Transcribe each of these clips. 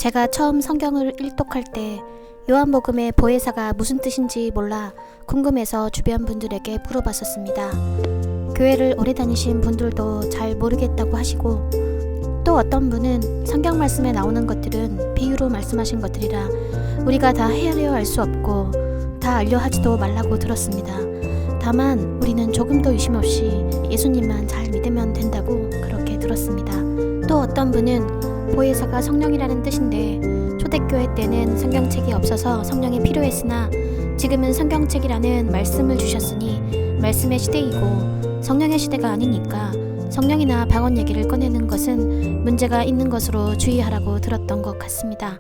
제가 처음 성경을 일독할 때 요한복음의 보혜사가 무슨 뜻인지 몰라 궁금해서 주변 분들에게 물어봤었습니다. 교회를 오래 다니신 분들도 잘 모르겠다고 하시고, 또 어떤 분은 성경 말씀에 나오는 것들은 비유로 말씀하신 것들이라 우리가 다 헤아려 알 수 없고 다 알려 하지도 말라고 들었습니다. 다만 우리는 조금도 의심 없이 예수님만 잘 믿으면 된다고 그렇게 들었습니다. 또 어떤 분은 보혜사가 성령이라는 뜻인데 초대교회 때는 성경책이 없어서 성령이 필요했으나 지금은 성경책이라는 말씀을 주셨으니 말씀의 시대이고 성령의 시대가 아니니까 성령이나 방언 얘기를 꺼내는 것은 문제가 있는 것으로 주의하라고 들었던 것 같습니다.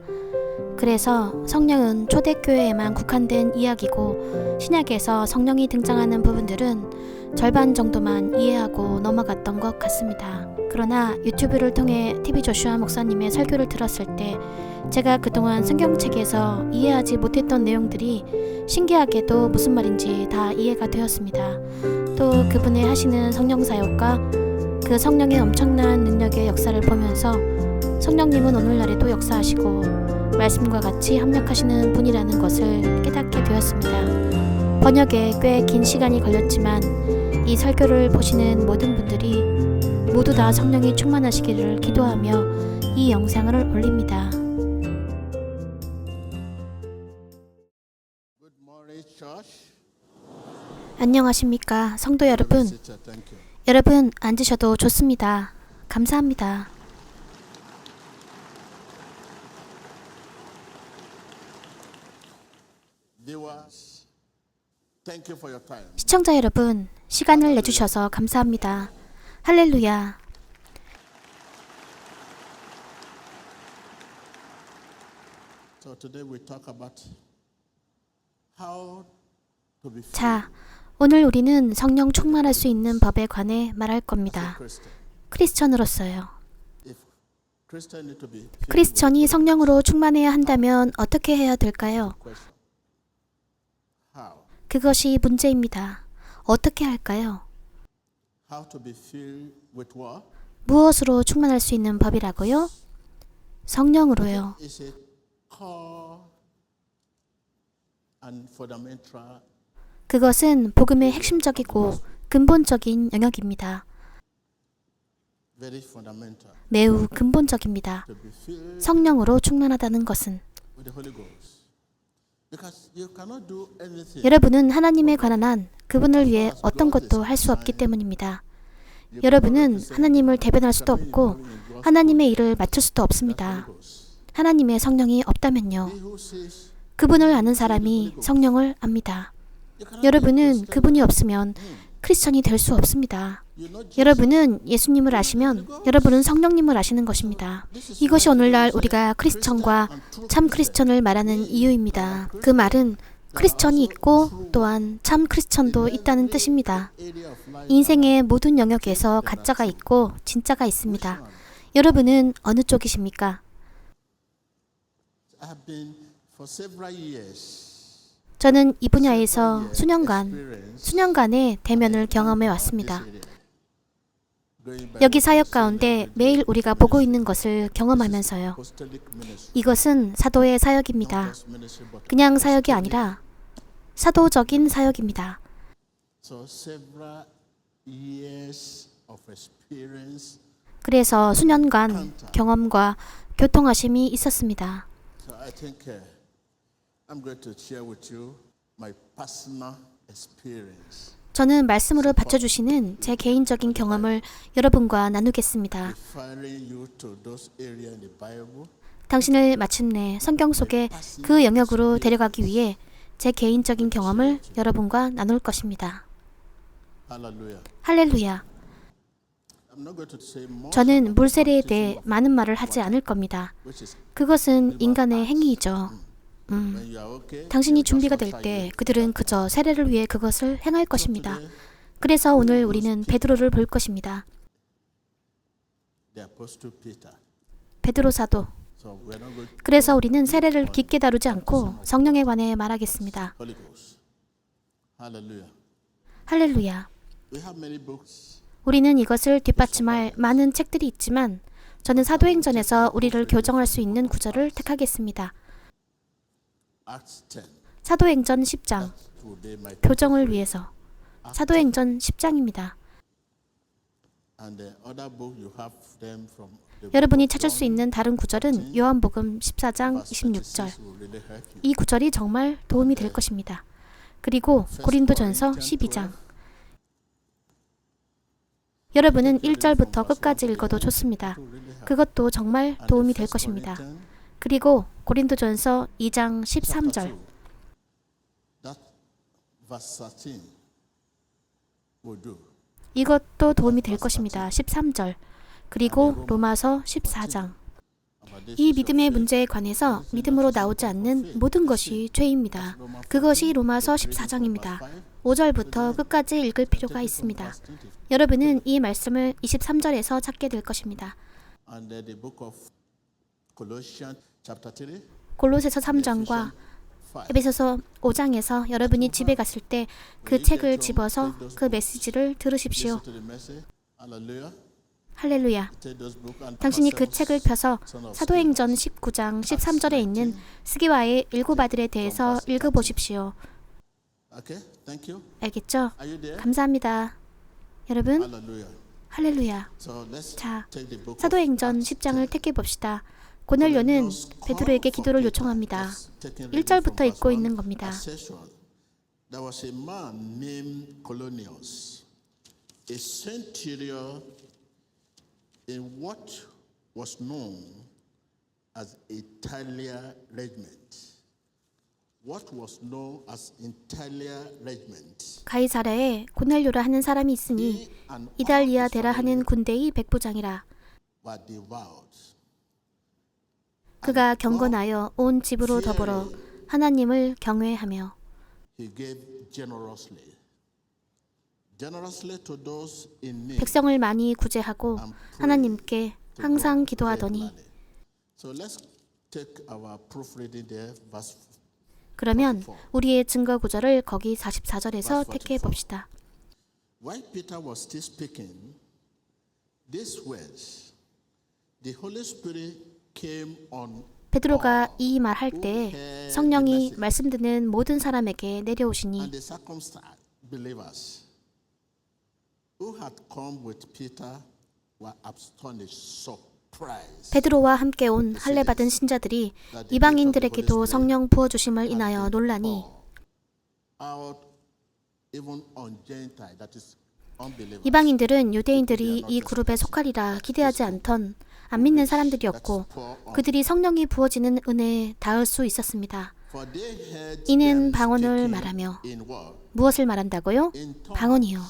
그래서 성령은 초대교회에만 국한된 이야기고 신약에서 성령이 등장하는 부분들은 절반 정도만 이해하고 넘어갔던 것 같습니다. 그러나 유튜브를 통해 TV 조슈아 목사님의 설교를 들었을 때 제가 그동안 성경책에서 이해하지 못했던 내용들이 신기하게도 무슨 말인지 다 이해가 되었습니다. 또 그분의 하시는 성령 사역과 그 성령의 엄청난 능력의 역사를 보면서 성령님은 오늘날에도 역사하시고 말씀과 같이 합력하시는 분이라는 것을 깨닫게 되었습니다. 번역에 꽤 긴 시간이 걸렸지만 이 설교를 보시는 모든 분들이 모두 다 성령이 충만하시기를 기도하며 이 영상을 올립니다. 안녕하십니까 성도 여러분. 여러분 앉으셔도 좋습니다. 감사합니다. 시청자 여러분, 시간을 내주셔서 감사합니다. 할렐루야. 자, 오늘 우리는 성령 충만할 수 있는 법에 관해 말할 겁니다. 크리스천으로서요. 크리스천이 성령으로 충만해야 한다면 어떻게 해야 될까요? 그것이 문제입니다. 어떻게 할까요? 무엇으로 충만할 수 있는 법이라고요? 성령으로요. 그것은 복음의 핵심적이고 근본적인 영역입니다. 매우 근본적입니다. 성령으로 충만하다는 것은 여러분은 하나님에 관한 한 그분을 위해 어떤 것도 할 수 없기 때문입니다. 여러분은 하나님을 대변할 수도 없고 하나님의 일을 맡을 수도 없습니다. 하나님의 성령이 없다면요. 그분을 아는 사람이 성령을 압니다. 여러분은 그분이 없으면 크리스천이 될 수 없습니다. 여러분은 예수님을 아시면 여러분은 성령님을 아시는 것입니다. 이것이 오늘날 우리가 크리스천과 참 크리스천을 말하는 이유입니다. 그 말은 크리스천이 있고 또한 참 크리스천도 있다는 뜻입니다. 인생의 모든 영역에서 가짜가 있고 진짜가 있습니다. 여러분은 어느 쪽이십니까? 저는 이 분야에서 수년간의 대면을 경험해 왔습니다. 여기 사역 가운데 매일 우리가 보고 있는 것을 경험하면서요. 이것은 사도의 사역입니다. 그냥 사역이 아니라 사도적인 사역입니다. 그래서 수년간 경험과 교통하심이 있었습니다. 저는 말씀으로 받쳐주시는 제 개인적인 경험을 여러분과 나누겠습니다. 당신을 마침내 성경 속의 그 영역으로 데려가기 위해 제 개인적인 경험을 여러분과 나눌 것입니다. 할렐루야. 저는 물세례에 대해 많은 말을 하지 않을 겁니다. 그것은 인간의 행위이죠. 당신이 준비가 될 때 그들은 그저 세례를 위해 그것을 행할 것입니다. 그래서 오늘 우리는 베드로를 볼 것입니다. 베드로 사도. 그래서 우리는 세례를 깊게 다루지 않고 성령에 관해 말하겠습니다. 할렐루야. 우리는 이것을 뒷받침할 많은 책들이 있지만 저는 사도행전에서 우리를 교정할 수 있는 구절을 택하겠습니다. Acts 10. 사도행전 10장, Today my 교정을 위해서. 사도행전 10장입니다. and the other book you have them from the book 여러분이 of 찾을 수 John, 있는 다른 구절은 요한복음 14장 verse 26절. 36 will really help you. 이 구절이 정말 도움이 될 것입니다. 그리고 고린도전서 12장. 여러분은 1절부터 끝까지 읽어도 좋습니다. 그것도 정말 도움이 될 것입니다. 그리고 고린도전서 2장 13절. That verse 13 will do. 이것도 도움이 될 것입니다. 13절. 그리고 로마서 14장. 이 믿음의 문제에 관해서 믿음으로 나오지 않는 모든 것이 죄입니다. 그것이 로마서 14장입니다. 5절부터 끝까지 읽을 필요가 있습니다. 여러분은 이 말씀을 23절에서 찾게 될 것입니다. And the book of Colossians chapter 3 골로새서 3장과 에베소서 5장에서 여러분이 집에 갔을 때 그 책을 집어서 그 메시지를 들으십시오. listen to the message. Hallelujah. 할렐루야. Take those books and 당신이 그 책을 펴서 사도행전 19장 13절에 있는 스기와의 일곱 아들에 대해서 읽어보십시오. Okay, thank you. 알겠죠? Are you there? 감사합니다. 여러분, Hallelujah. 할렐루야. So let's 자, take the book of 사도행전 Acts 10장을 택해봅시다. 고넬료는 베드로에게 기도를 요청합니다. 1절부터 읽고 있는 겁니다. There was a man named Colonius, a centurion in what was known as Italia Regiment. What was known as Italia Regiment. 가이사랴에 고넬료라 하는 사람이 있으니 이달리아 데라 하는 군대의 백부장이라. Were devout. 그가 경건하여 온 집으로 더불어 하나님을 경외하며 He gave generously to those in need. 백성을 많이 구제하고 하나님께 항상 기도하더니. So let's take our proofreading there, verse. 그러면 우리의 증거 구절을 거기 44절에서 택해 봅시다. While Peter was still speaking these words, the Holy Spirit came on 베드로가 이 말할 때 성령이 말씀 듣는 모든 사람에게 내려오시니 and the circumcised believers who had come with Peter were astonished, surprised. 베드로와 함께 온 할례 받은 신자들이 이방인들에게도 성령 부어 주심을 인하여 놀라니 Out even on Gentile, that is unbelievers. 이방인들은 유대인들이 이 그룹에 속하리라 기대하지 않던 안 믿는 사람들이었고 그들이 성령이 부어지는 은혜에 닿을 수 있었습니다. For they heard 이는 them 방언을 speaking 말하며 in what? 무엇을 말한다고요? 방언이요.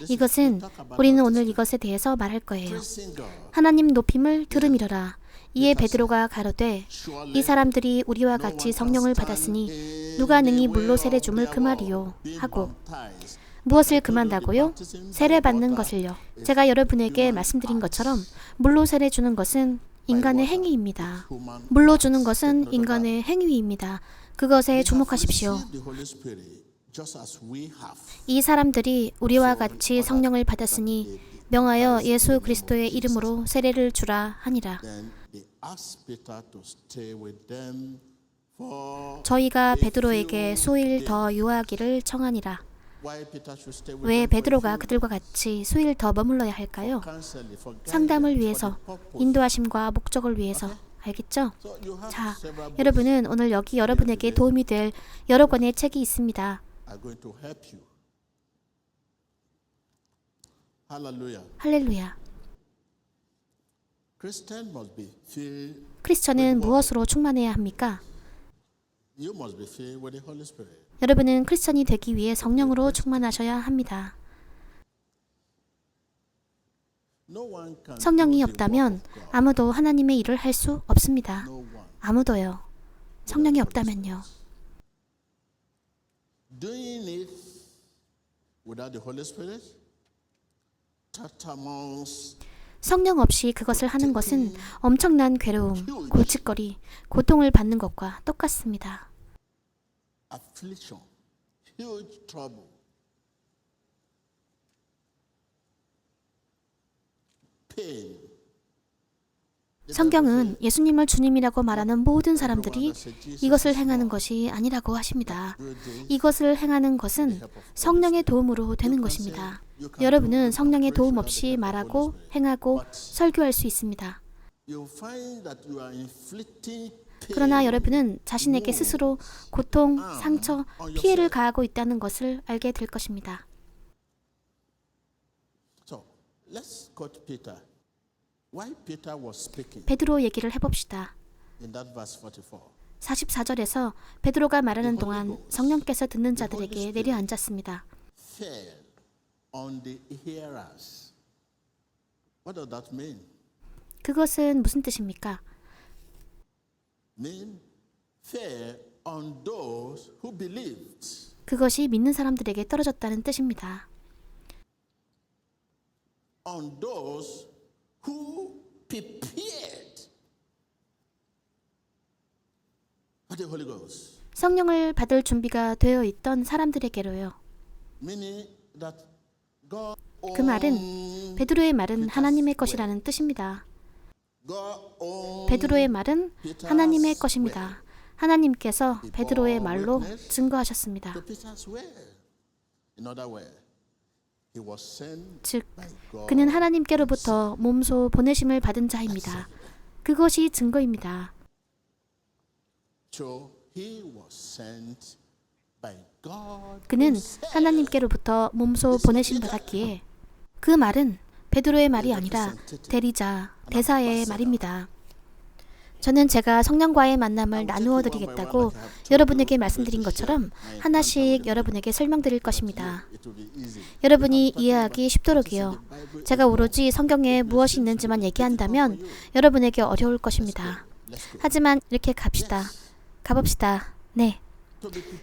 이것은 우리는 오늘 이것에 대해서 말할 거예요. Praising God. 하나님 높임을 들음이러라. 이에 베드로가 가로되 이 사람들이 우리와 같이 성령을 받았으니 누가 능히 물로 세례 줌을 금하리요 하고 무엇을 금한다고요? 세례 받는 것을요. 제가 여러분에게 말씀드린 것처럼 물로 세례 주는 것은 인간의 행위입니다. 물로 주는 것은 인간의 행위입니다. 그것에 주목하십시오. The Holy Spirit, just as we have. 이 사람들이 우리와 같이 성령을 받았으니 명하여 예수 그리스도의 이름으로 세례를 주라 하니라. Then they asked Peter to stay with them for 저희가 베드로에게 수일 더 유하기를 청하니라. why Peter should stay with 왜 them 베드로가 그들과 같이 수일 더 머물러야 할까요? counseling, for guidance, 상담을 위해서, for the purpose. 인도하심과 목적을 위해서. 알겠죠? So you have 자, several books 여러분은 오늘 여기 여러분에게 도움이 될 여러 권의 책이 있습니다. are going to help you. Hallelujah. 할렐루야. Christian must be filled. 크리스천은 무엇으로 충만해야 합니까? You must be filled with the Holy Spirit. 여러분은 크리스천이 되기 위해 성령으로 충만하셔야 합니다. No one can 성령이 do the 없다면 work of God. 아무도 하나님의 일을 할 수 없습니다. No one. 아무도요. 성령이 없다면요. Doing it without the Holy Spirit, tantamount 성령 없이 그것을 하는 것은 엄청난 괴로움, 골칫거리, 고통을 받는 것과 똑같습니다. affliction, huge trouble, pain, 성경은 예수님을 주님이라고 말하는 모든 사람들이 이것을 행하는 것이 아니라고 하십니다. 이것을 행하는 것은 성령의 도움으로 되는 것입니다. 여러분은 성령의 도움 없이 말하고 행하고 설교할 수 있습니다. 그러나 여러분은 자신에게 스스로 고통, 상처, 피해를 가하고 있다는 것을 알게 될 것입니다. So, let's quote Peter. Why Peter was speaking 베드로 얘기를 해봅시다. in that verse 44. 44절에서 베드로가 말하는 동안 성령께서 듣는 자들에게 내려앉았습니다. Fell on the hearers. What does that mean? 그것은 무슨 뜻입니까? Mean fell on those who believed. 그것이 믿는 사람들에게 떨어졌다는 뜻입니다. On those who prepared for the Holy Ghost. 성령을 받을 준비가 되어 있던 사람들에게로요. Meaning that God 그 말은 owns 베드로의 말은 하나님의 것이라는 뜻입니다. God owns 베드로의 말은 하나님의 것입니다. 하나님께서 베드로의 말로 증거하셨습니다. to Peter's word. In other words, he was sent 즉, by God. 그는 하나님께로부터 몸소 보내심을 받은 자입니다. 그것이 증거입니다. So he was sent by God. 그는 himself. 하나님께로부터 몸소 보내심 받았기에 그 말은 베드로의 말이 아니라 대리자, 대사의 말입니다. 저는 제가 성령과의 만남을 나누어 드리겠다고 여러분에게 말씀드린 것처럼 하나씩 여러분에게 설명드릴 것입니다. It will be easy. 여러분이 이해하기 쉽도록이요. 제가 오로지 성경에 무엇이 있는지만 얘기한다면 여러분에게 어려울 것입니다. 하지만 이렇게 가봅시다. 네.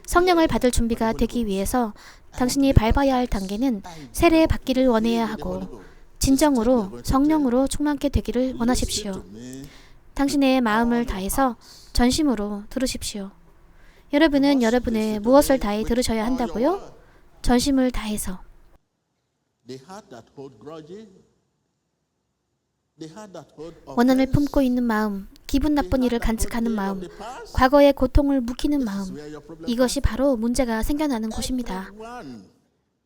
성령을 받을 준비가 되기 위해서 당신이 밟아야 할 단계는 세례 받기를 원해야 하고 진정으로 성령으로 충만케 되기를 원하십시오. 당신의 마음을 다해서 전심으로 들으십시오. 여러분은 여러분의 무엇을 다해 들으셔야 한다고요? 전심을 다해서. The heart that hold grudges, the heart that hold 원한을 offense, 품고 있는 마음, 기분 나쁜 일을 간직하는 the 마음, heart that hold 과거의 고통을 묵히는 마음, where your problem 이것이 바로 문제가 생겨나는 곳입니다. everyone,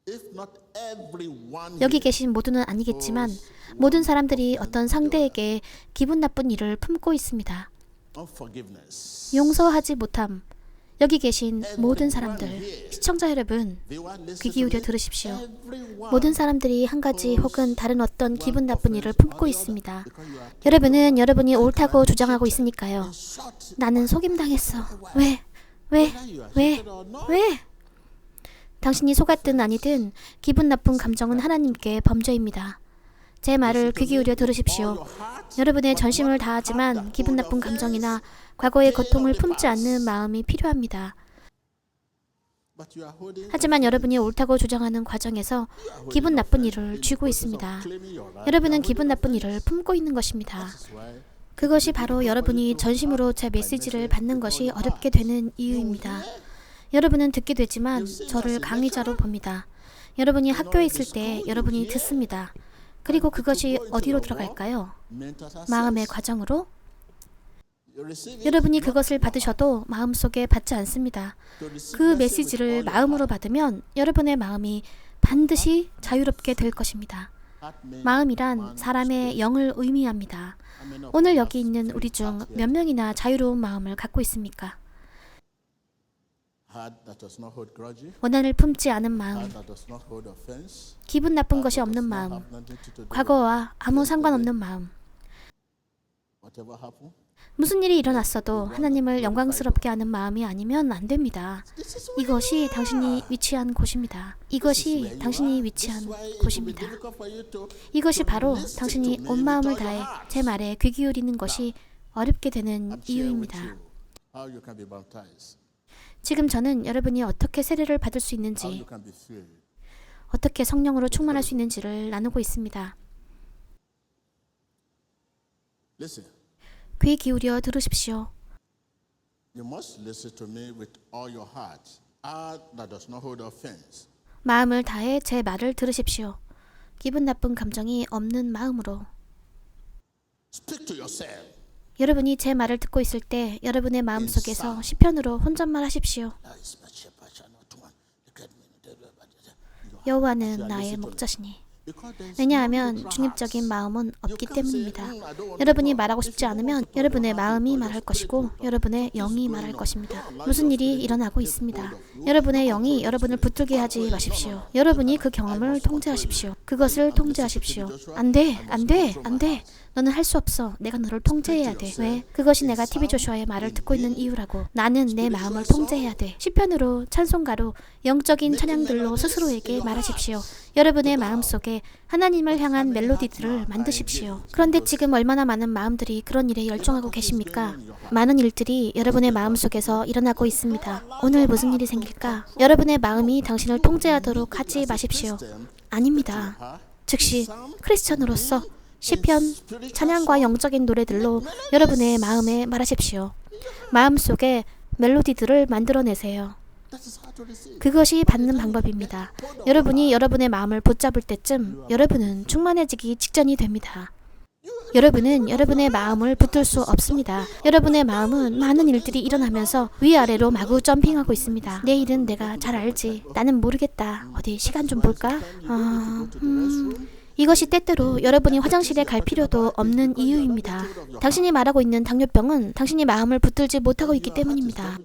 if not everyone 여기 계신 모두는 아니겠지만 모든 사람들이 어떤 상대에게 기분 나쁜 일을 품고 있습니다. unforgiveness. 용서하지 못함. 여기 계신 모든 사람들, 시청자 여러분, 귀 기울여 들으십시오. 모든 사람들이 한 가지 혹은 다른 어떤 기분 나쁜 일을 품고 있습니다. 여러분은 여러분이 옳다고 주장하고 있으니까요. 나는 속임당했어. 왜? 당신이 속았든 아니든 기분 나쁜 감정은 하나님께 범죄입니다. 제 말을 귀 기울여 들으십시오. 여러분의 전심을 다하지만 기분 나쁜 감정이나 과거의 고통을 품지 않는 마음이 필요합니다. 하지만 여러분이 옳다고 주장하는 과정에서 기분 나쁜 일을 쥐고 있습니다. 여러분은 기분 나쁜 일을 품고 있는 것입니다. 그것이 바로 여러분이 전심으로 제 메시지를 받는 것이 어렵게 되는 이유입니다. 여러분은 듣게 되지만 저를 강의자로 봅니다. 여러분이 학교에 있을 때 여러분이 듣습니다. 그리고 그것이 어디로 들어갈까요? 마음의 과정으로? 여러분이 그것을 받으셔도 마음속에 받지 않습니다. 그 메시지를 마음으로 받으면 여러분의 마음이 반드시 자유롭게 될 것입니다. 마음이란 사람의 영을 의미합니다. 오늘 여기 있는 우리 중 몇 명이나 자유로운 마음을 갖고 있습니까? Heart that does not hold grudges, 원한을 품지 않은 마음, heart that does not hold offense, 기분 나쁜 것이 없는 마음, have nothing to do with 과거와 아무 상관없는 마음. whatever happened. 무슨 일이 일어났어도 하나님을 영광스럽게 하는 마음이 아니면 안 됩니다. 이것이 당신이 위치한 곳입니다. 이것이 당신이 위치한 곳입니다. 이것이 바로 당신이 온 마음을 다해 제 말에 귀 기울이는 것이 어렵게 되는 이유입니다. How you can be baptized, 지금 저는 여러분이 어떻게 세례를 받을 수 how 있는지, you can be filled. 어떻게 성령으로 충만할 수 있는지를 나누고 있습니다. Listen, 귀 기울여 들으십시오. you must listen to me with all your heart. Heart that does not hold offense. 마음을 다해 제 말을 들으십시오. 기분 나쁜 감정이 없는 마음으로. Speak to yourself. 여러분이 제 말을 듣고 있을 때 여러분의 마음속에서 시편으로 혼잣말 하십시오. 여호와는 나의 목자시니. 왜냐하면 중립적인 마음은 없기 때문입니다. 여러분이 말하고 싶지 않으면 여러분의 마음이 말할 것이고 여러분의 영이 말할 것입니다. 무슨 일이 일어나고 있습니다. 여러분의 영이 여러분을 붙들게 하지 마십시오. 여러분이 그 경험을 통제하십시오. 그것을 통제하십시오. 안 돼, 안 돼, 안 돼. 너는 할 수 없어. 내가 너를 통제해야 돼. 왜? 그것이 내가 TV 조슈아의 말을 듣고 있는 이유라고. 나는 내 마음을 통제해야 돼. 시편으로, 찬송가로, 영적인 찬양들로 스스로에게 말하십시오. 여러분의 마음속에 하나님을 향한 멜로디들을 만드십시오. 그런데 지금 얼마나 많은 마음들이 그런 일에 열중하고 계십니까? 많은 일들이 여러분의 마음속에서 일어나고 있습니다. 오늘 무슨 일이 생길까? 여러분의 마음이 당신을 통제하도록 하지 마십시오. 아닙니다. 즉시 크리스천으로서 시편, 찬양과 영적인 노래들로 여러분의 마음에 말하십시오. 마음속에 멜로디들을 만들어내세요. 그것이 받는 방법입니다. 여러분이 여러분의 마음을 붙잡을 때쯤 여러분은 충만해지기 직전이 됩니다. 여러분은 여러분의 마음을 붙들 수 없습니다. 여러분의 마음은 많은 일들이 일어나면서 위아래로 마구 점핑하고 있습니다. 내일은 내가 잘 알지. 나는 모르겠다. 어디 시간 좀 볼까? 이것이 때때로 여러분이 화장실에 갈 필요도 없는 이유입니다. 당신이 말하고 있는 당뇨병은 당신이 마음을 붙들지 못하고 있기 때문입니다.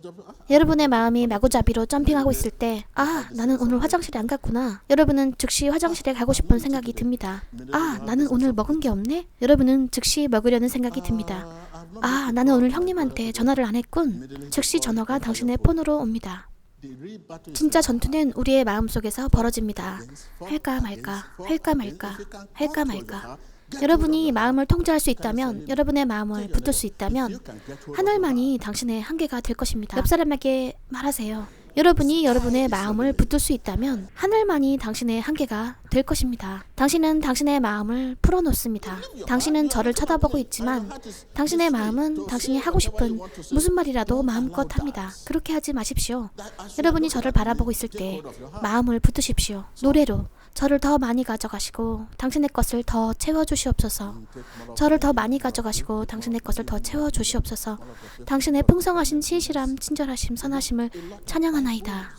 여러분의 마음이 마구잡이로 점핑하고 있을 때, 나는 오늘 화장실에 안 갔구나. 여러분은 즉시 화장실에 가고 싶은 생각이 듭니다. 나는 오늘 먹은 게 없네? 여러분은 즉시 먹으려는 생각이 듭니다. 나는 오늘 형님한테 전화를 안 했군. 즉시 전화가 당신의 폰으로 옵니다. 진짜 전투는 우리의 마음속에서 벌어집니다. 할까 말까, 할까 말까, 할까 말까. 여러분이 마음을 통제할 수 있다면, 여러분의 마음을 붙들 수 있다면 하늘만이 당신의 한계가 될 것입니다. 옆 사람에게 말하세요. 여러분이 여러분의 마음을 붙들 수 있다면 하늘만이 당신의 한계가 될 것입니다. 당신은 당신의 마음을 풀어놓습니다. 당신은 저를 쳐다보고 있지만 당신의 마음은 당신이 하고 싶은 무슨 말이라도 마음껏 합니다. 그렇게 하지 마십시오. 여러분이 저를 바라보고 있을 때 마음을 붙드십시오. 노래로 저를 더 많이 가져가시고 당신의 것을 더 채워주시옵소서. 저를 더 많이 가져가시고 당신의 것을 더 채워주시옵소서. 당신의 풍성하신 신실함, 친절하심, 선하심을 찬양하나이다.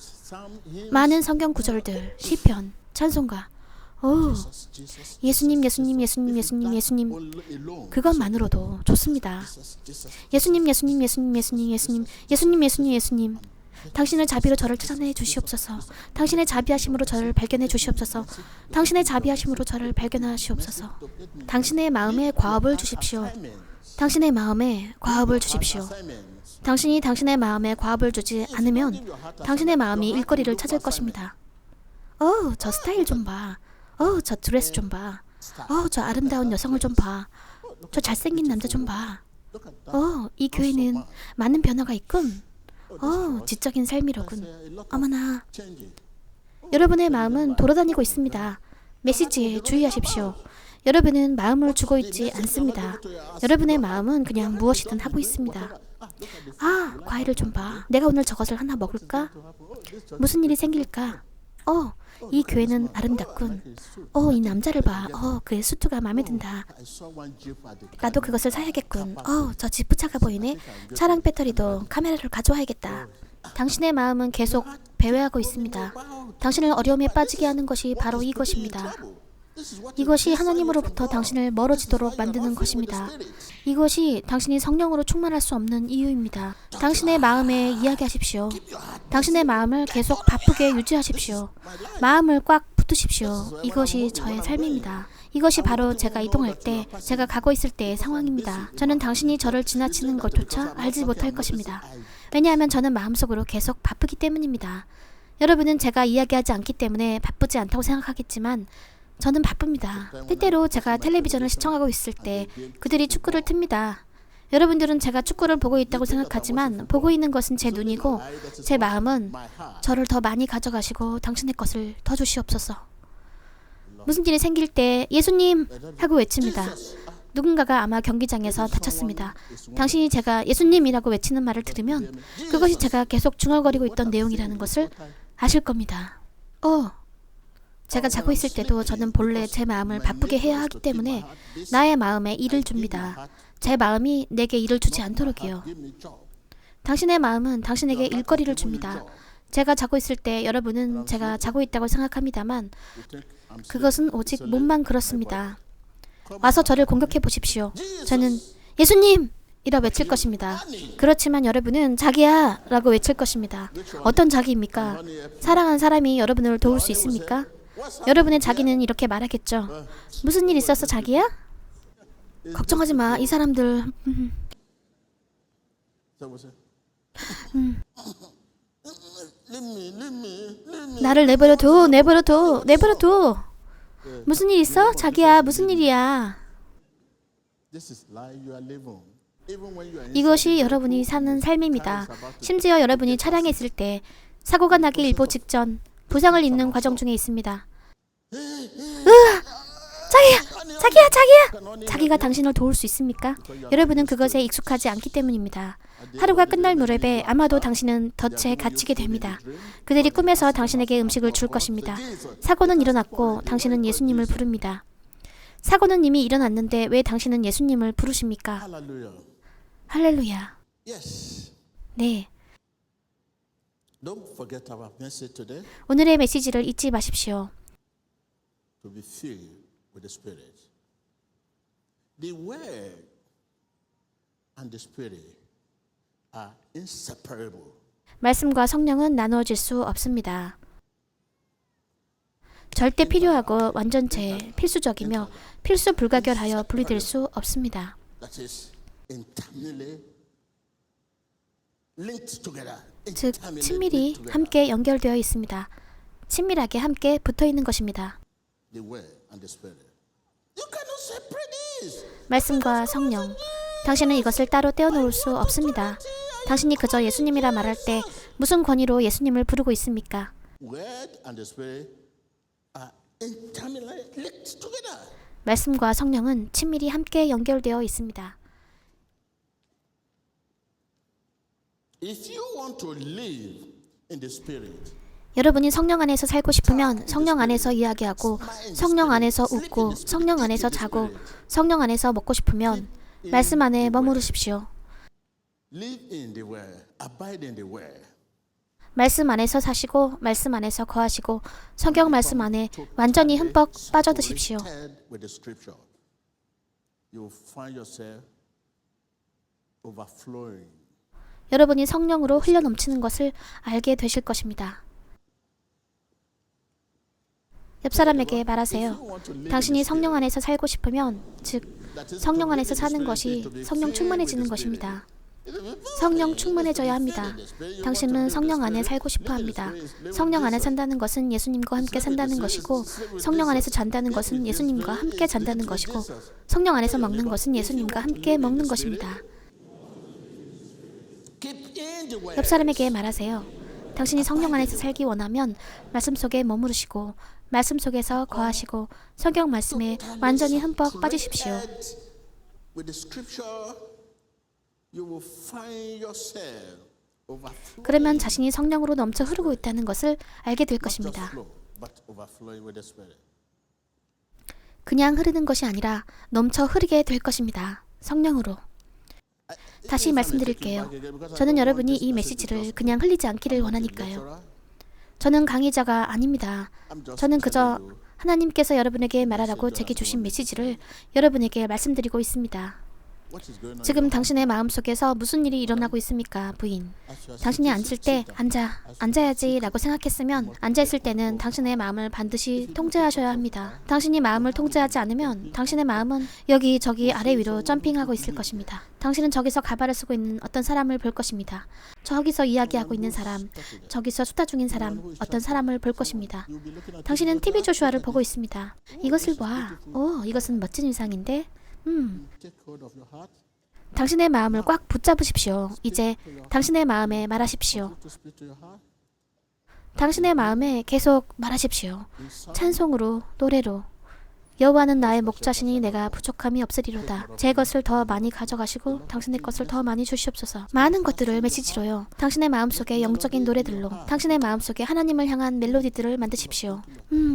많은 성경 구절들, 시편, 찬송가. 예수님, 예수님, 예수님, 예수님, 예수님. 그것만으로도 좋습니다. 예수님, 예수님, 예수님, 예수님, 예수님, 예수님, 예수님, 예수님. 당신의 자비로 저를 찾아내 주시옵소서. 당신의 자비하심으로 저를 발견해 주시옵소서. 당신의 자비하심으로 저를 발견하시옵소서. 당신의 마음에 과업을 주십시오. 당신의 마음에 과업을 주십시오. 당신이 당신의 마음에 과업을 주지 않으면 당신의 마음이 일거리를 찾을 것입니다. 저 스타일 좀 봐. 저 드레스 좀 봐. 저 아름다운 여성을 좀 봐. 저 잘생긴 남자 좀 봐. 이 교회는 많은 변화가 있군. 지적인 삶이로군. 어머나. 여러분의 마음은 돌아다니고 있습니다. 메시지에 주의하십시오. 여러분은 마음을 주고 있지 않습니다. 여러분의 마음은 그냥 무엇이든 하고 있습니다. 과일을 좀 봐. 내가 오늘 저것을 하나 먹을까? 무슨 일이 생길까? 이 교회는 아름답군. 이 남자를 봐. 그의 수트가 마음에 든다. 나도 그것을 사야겠군. 저 지프차가 보이네. 차량 배터리도 카메라를 가져와야겠다. 당신의 마음은 계속 배회하고 있습니다. 당신을 어려움에 빠지게 하는 것이 바로 이것입니다. 이것이 하나님으로부터 당신을 멀어지도록 만드는 것입니다. 이것이 당신이 성령으로 충만할 수 없는 이유입니다. 당신의 마음에 이야기하십시오. 당신의 마음을 계속 바쁘게 유지하십시오. 마음을 꽉 붙드십시오. 이것이 저의 삶입니다. 이것이 바로 제가 이동할 때, 제가 가고 있을 때의 상황입니다. 저는 당신이 저를 지나치는 것조차 알지 못할 것입니다. 왜냐하면 저는 마음속으로 계속 바쁘기 때문입니다. 여러분은 제가 이야기하지 않기 때문에 바쁘지 않다고 생각하겠지만 저는 바쁩니다. 때때로 제가 텔레비전을 시청하고 있을 때 그들이 축구를 틉니다. 여러분들은 제가 축구를 보고 있다고 생각하지만 보고 있는 것은 제 눈이고 제 마음은 저를 더 많이 가져가시고 당신의 것을 더 주시옵소서. 무슨 일이 생길 때 예수님 하고 외칩니다. 누군가가 아마 경기장에서 다쳤습니다. 당신이 제가 예수님이라고 외치는 말을 들으면 그것이 제가 계속 중얼거리고 있던 내용이라는 것을 아실 겁니다. 제가 자고 있을 때도 저는 본래 제 마음을 바쁘게 해야 하기 때문에 나의 마음에 일을 줍니다. 제 마음이 내게 일을 주지 않도록이요. 당신의 마음은 당신에게 일거리를 줍니다. 제가 자고 있을 때 여러분은 제가 자고 있다고 생각합니다만 그것은 오직 몸만 그렇습니다. 와서 저를 공격해 보십시오. 저는 예수님! 이라 외칠 것입니다. 그렇지만 여러분은 자기야! 라고 외칠 것입니다. 어떤 자기입니까? 사랑하는 사람이 여러분을 도울 수 있습니까? 여러분의 자기는 이렇게 말하겠죠. 무슨 일 있었어 자기야? 걱정하지 마. 이 사람들 나를 내버려둬. 내버려둬. 내버려둬. 무슨 일 있어? 자기야. 무슨 일이야? 이것이 여러분이 사는 삶입니다. 심지어 여러분이 차량에 있을 때 사고가 나기 일보 직전 부상을 입는 과정 중에 있습니다. 자기야! 자기가 당신을 도울 수 있습니까? 여러분은 그것에 익숙하지 않기 때문입니다. 하루가 끝날 무렵에 아마도 당신은 덫에 갇히게 됩니다. 그들이 꿈에서 당신에게 음식을 줄 것입니다. 사고는 일어났고 당신은 예수님을 부릅니다. 사고는 이미 일어났는데 왜 당신은 예수님을 부르십니까? 할렐루야. 네. 오늘의 메시지를 잊지 마십시오. To be filled with the Spirit. The Word and the Spirit are inseparable. 말씀과 성령은 나누어질 수 없습니다. 절대 필요하고 완전체, 필수적이며 필수 불가결하여 분리될 수 없습니다. That is intimately linked together. 즉, 친밀히 함께 연결되어 있습니다. 친밀하게 함께 붙어 있는 것입니다. The Word and the Spirit. You cannot separate this. 말씀과 성령. 당신은 이것을 따로 떼어놓을 수 없습니다. 당신이 그저 예수님이라 말할 때 무슨 권위로 예수님을 부르고 있습니까? Word and the Spirit are intimately linked together. 말씀과 성령은 친밀히 함께 연결되어 있습니다. If you want to live in the Spirit, 여러분이 성령 안에서 살고 싶으면 성령 안에서 이야기하고 성령 안에서 웃고 성령 안에서 자고 성령 안에서 먹고 싶으면 말씀 안에 머무르십시오. live in the Word, abide in the Word. 말씀 안에서 사시고 말씀 안에서 거하시고 성경 말씀 안에 완전히 흠뻑 빠져드십시오. With the Scripture, you will find yourself overflowing. 여러분이 성령으로 흘러 넘치는 것을 알게 되실 것입니다. 옆 사람에게 말하세요. 당신이 성령 안에서 살고 싶으면, 즉 성령 안에서 사는 것이 성령 충만해지는 것입니다. 성령 충만해져야 합니다. 당신은 성령 안에 살고 싶어 합니다. 성령 안에 산다는 것은 예수님과 함께 산다는 것이고, 성령 안에서 잔다는 것은 예수님과 함께 잔다는 것이고, 성령 안에서 먹는 것은 예수님과 함께 먹는 것입니다. 옆 사람에게 말하세요. 당신이 성령 안에서 살기 원하면 말씀 속에 머무르시고 말씀 속에서 거하시고 성경 말씀에 완전히 흠뻑 빠지십시오. With the Scripture, you will find yourself overflowing. 그러면 자신이 성령으로 넘쳐 흐르고 있다는 것을 알게 될 것입니다. But overflowing with the Spirit. 그냥 흐르는 것이 아니라 넘쳐 흐르게 될 것입니다. 성령으로. 다시 말씀드릴게요. 저는 여러분이 이 메시지를 그냥 흘리지 않기를 원하니까요. 저는 강의자가 아닙니다. 저는 그저 하나님께서 여러분에게 말하라고 제게 주신 메시지를 여러분에게 말씀드리고 있습니다. 지금 당신의 마음속에서 무슨 일이 일어나고 있습니까, 부인? 당신이 앉을 때 앉아야지 라고 생각했으면 앉아있을 때는 당신의 마음을 반드시 통제하셔야 합니다. 당신이 마음을 통제하지 않으면 당신의 마음은 여기저기 아래 위로 점핑하고 있을 것입니다. 당신은 저기서 가발을 쓰고 있는 어떤 사람을 볼 것입니다. 저기서 이야기하고 있는 사람, 저기서 수다 중인 사람, 어떤 사람을 볼 것입니다. 당신은 TV 조슈아를 보고 있습니다. 이것을 봐. 오, 이것은 멋진 의상인데? 당신의 마음을 꽉 붙잡으십시오. 이제 당신의 마음에 말하십시오. 당신의 마음에 계속 말하십시오. 찬송으로, 노래로. 여호와는 나의 목자시니 내가 부족함이 없으리로다. 제 것을 더 많이 가져가시고 당신의 것을 더 많이 주시옵소서. 많은 것들을 메시지로요. 당신의 마음속에 영적인 노래들로, 당신의 마음속에 하나님을 향한 멜로디들을 만드십시오.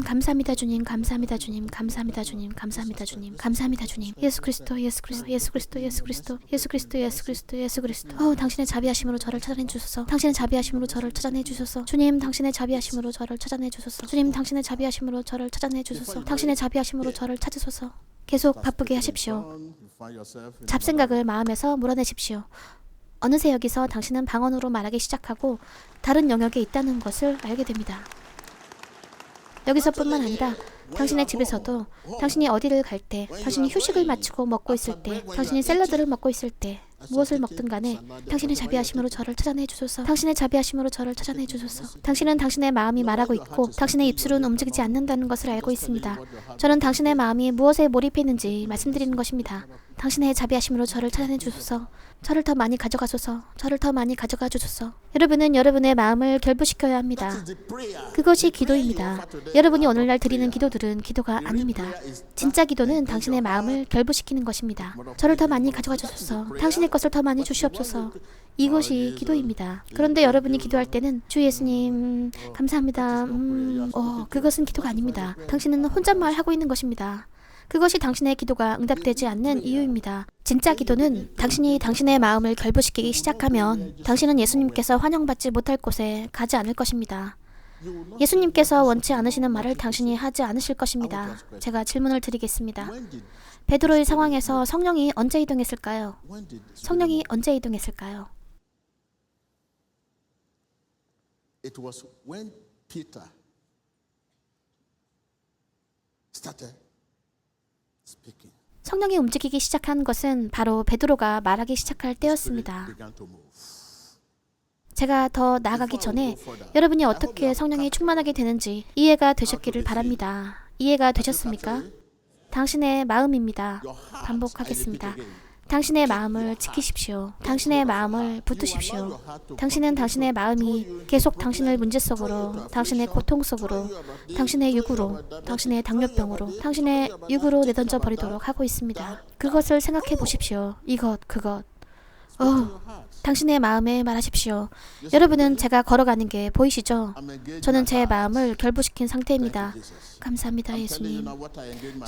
감사합니다 주님, 감사합니다 주님, 감사합니다 주님, 감사합니다 주님, 감사합니다 주님. 예수 그리스도, 예수 그리스도, 예수 그리스도, 예수 그리스도, 예수 그리스도, 예수 그리스도, 예수 그리스도. 당신의 자비하심으로 저를 찾아내 주소서. 당신의 자비하심으로 저를 찾아내 주소서. 주님, 당신의 자비하심으로 저를 찾아내 주소서. 주님, 당신의 자비하심으로 저를 찾아내 주소서. 당신의 자비하심으로 저를 찾으소서. 계속 바쁘게 하십시오. 잡생각을 마음에서 몰아내십시오. 어느새 여기서 당신은 방언으로 말하기 시작하고 다른 영역에 있다는 것을 알게 됩니다. 여기서뿐만 아니라 당신의 집에서도, 당신이 어디를 갈 때, 당신이 휴식을 마치고 먹고 있을 때, 당신이 샐러드를 먹고 있을 때, 무엇을 먹든 간에 당신의 자비하심으로 저를 찾아내 주소서. 당신의 자비하심으로 저를 찾아내 주소서. 당신은 당신의 마음이 말하고 있고 당신의 입술은 움직이지 않는다는 것을 알고 있습니다. 저는 당신의 마음이 무엇에 몰입해 있는지 말씀드리는 것입니다. 당신의 자비하심으로 저를 찾아내 주소서. 저를 더 많이 가져가소서. 저를 더 많이 가져가 주소서. 여러분은 여러분의 마음을 결부시켜야 합니다. 그것이 기도입니다. 여러분이 오늘날 드리는 기도들은 기도가 아닙니다. 진짜 기도는 당신의 마음을 결부시키는 것입니다. 저를 더 많이 가져가 주소서. 당신의 것을 더 많이 주시옵소서. 이것이 기도입니다. 그런데 여러분이 기도할 때는 주 예수님 감사합니다. 그것은 기도가 아닙니다. 당신은 혼잣말 하고 있는 것입니다. 그것이 당신의 기도가 응답되지 않는 이유입니다. 진짜 기도는 당신이 당신의 마음을 결부시키기 시작하면 당신은 예수님께서 환영받지 못할 곳에 가지 않을 것입니다. 예수님께서 원치 않으시는 말을 당신이 하지 않으실 것입니다. 제가 질문을 드리겠습니다. 베드로의 상황에서 성령이 언제 이동했을까요? 성령이 언제 이동했을까요? It was when Peter started speaking. 성령이 움직이기 시작한 것은 바로 베드로가 말하기 시작할 때였습니다. Began to move. 제가 더 나아가기 전에 여러분이 어떻게 성령이 충만하게 되는지 이해가 되셨기를 바랍니다. 이해가 되셨습니까? 당신의 마음입니다. 반복하겠습니다. 당신의 마음을 지키십시오. 당신의 마음을 붙드십시오. 당신은 당신의 마음이 계속 당신을 문제 속으로, 당신의 고통 속으로, 당신의 육으로, 당신의 당뇨병으로, 당신의 육으로 내던져 버리도록 하고 있습니다. 그것을 생각해 보십시오. 이것, 그것. 당신의 마음에 말하십시오. 여러분은 제가 걸어가는 게 보이시죠? 저는 제 마음을 결부시킨 상태입니다. 감사합니다, 예수님.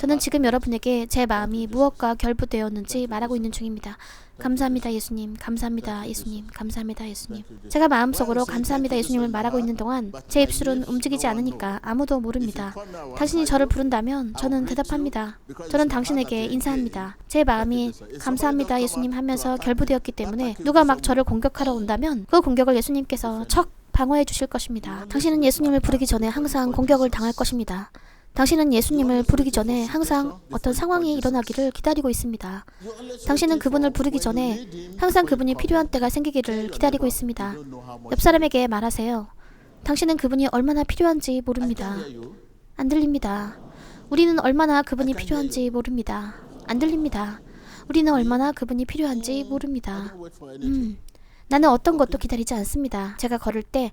저는 지금 여러분에게 제 마음이 무엇과 결부되었는지 말하고 있는 중입니다. 감사합니다, 예수님. 감사합니다, 예수님. 감사합니다, 예수님. 제가 마음속으로 감사합니다, 예수님을 말하고 있는 동안 제 입술은 움직이지 않으니까 아무도 모릅니다. 당신이 저를 부른다면 저는 대답합니다. 저는 당신에게 인사합니다. 제 마음이 감사합니다, 예수님 하면서 결부되었기 때문에 누가 막 저를 공격하러 온다면 그 공격을 예수님께서 척 방어해 주실 것입니다. 당신은 예수님을 부르기 전에 항상 공격을 당할 것입니다. 당신은 예수님을 부르기 전에 항상 어떤 상황이 일어나기를 기다리고 있습니다. 당신은 그분을 부르기 전에 항상 그분이 필요한 때가 생기기를 기다리고 있습니다. 옆 사람에게 말하세요. 당신은 그분이 얼마나 필요한지 모릅니다. 안 들립니다. 우리는 얼마나 그분이 필요한지 모릅니다. 안 들립니다. 우리는 얼마나 그분이 필요한지 모릅니다. 나는 어떤 것도 기다리지 않습니다. 제가 걸을 때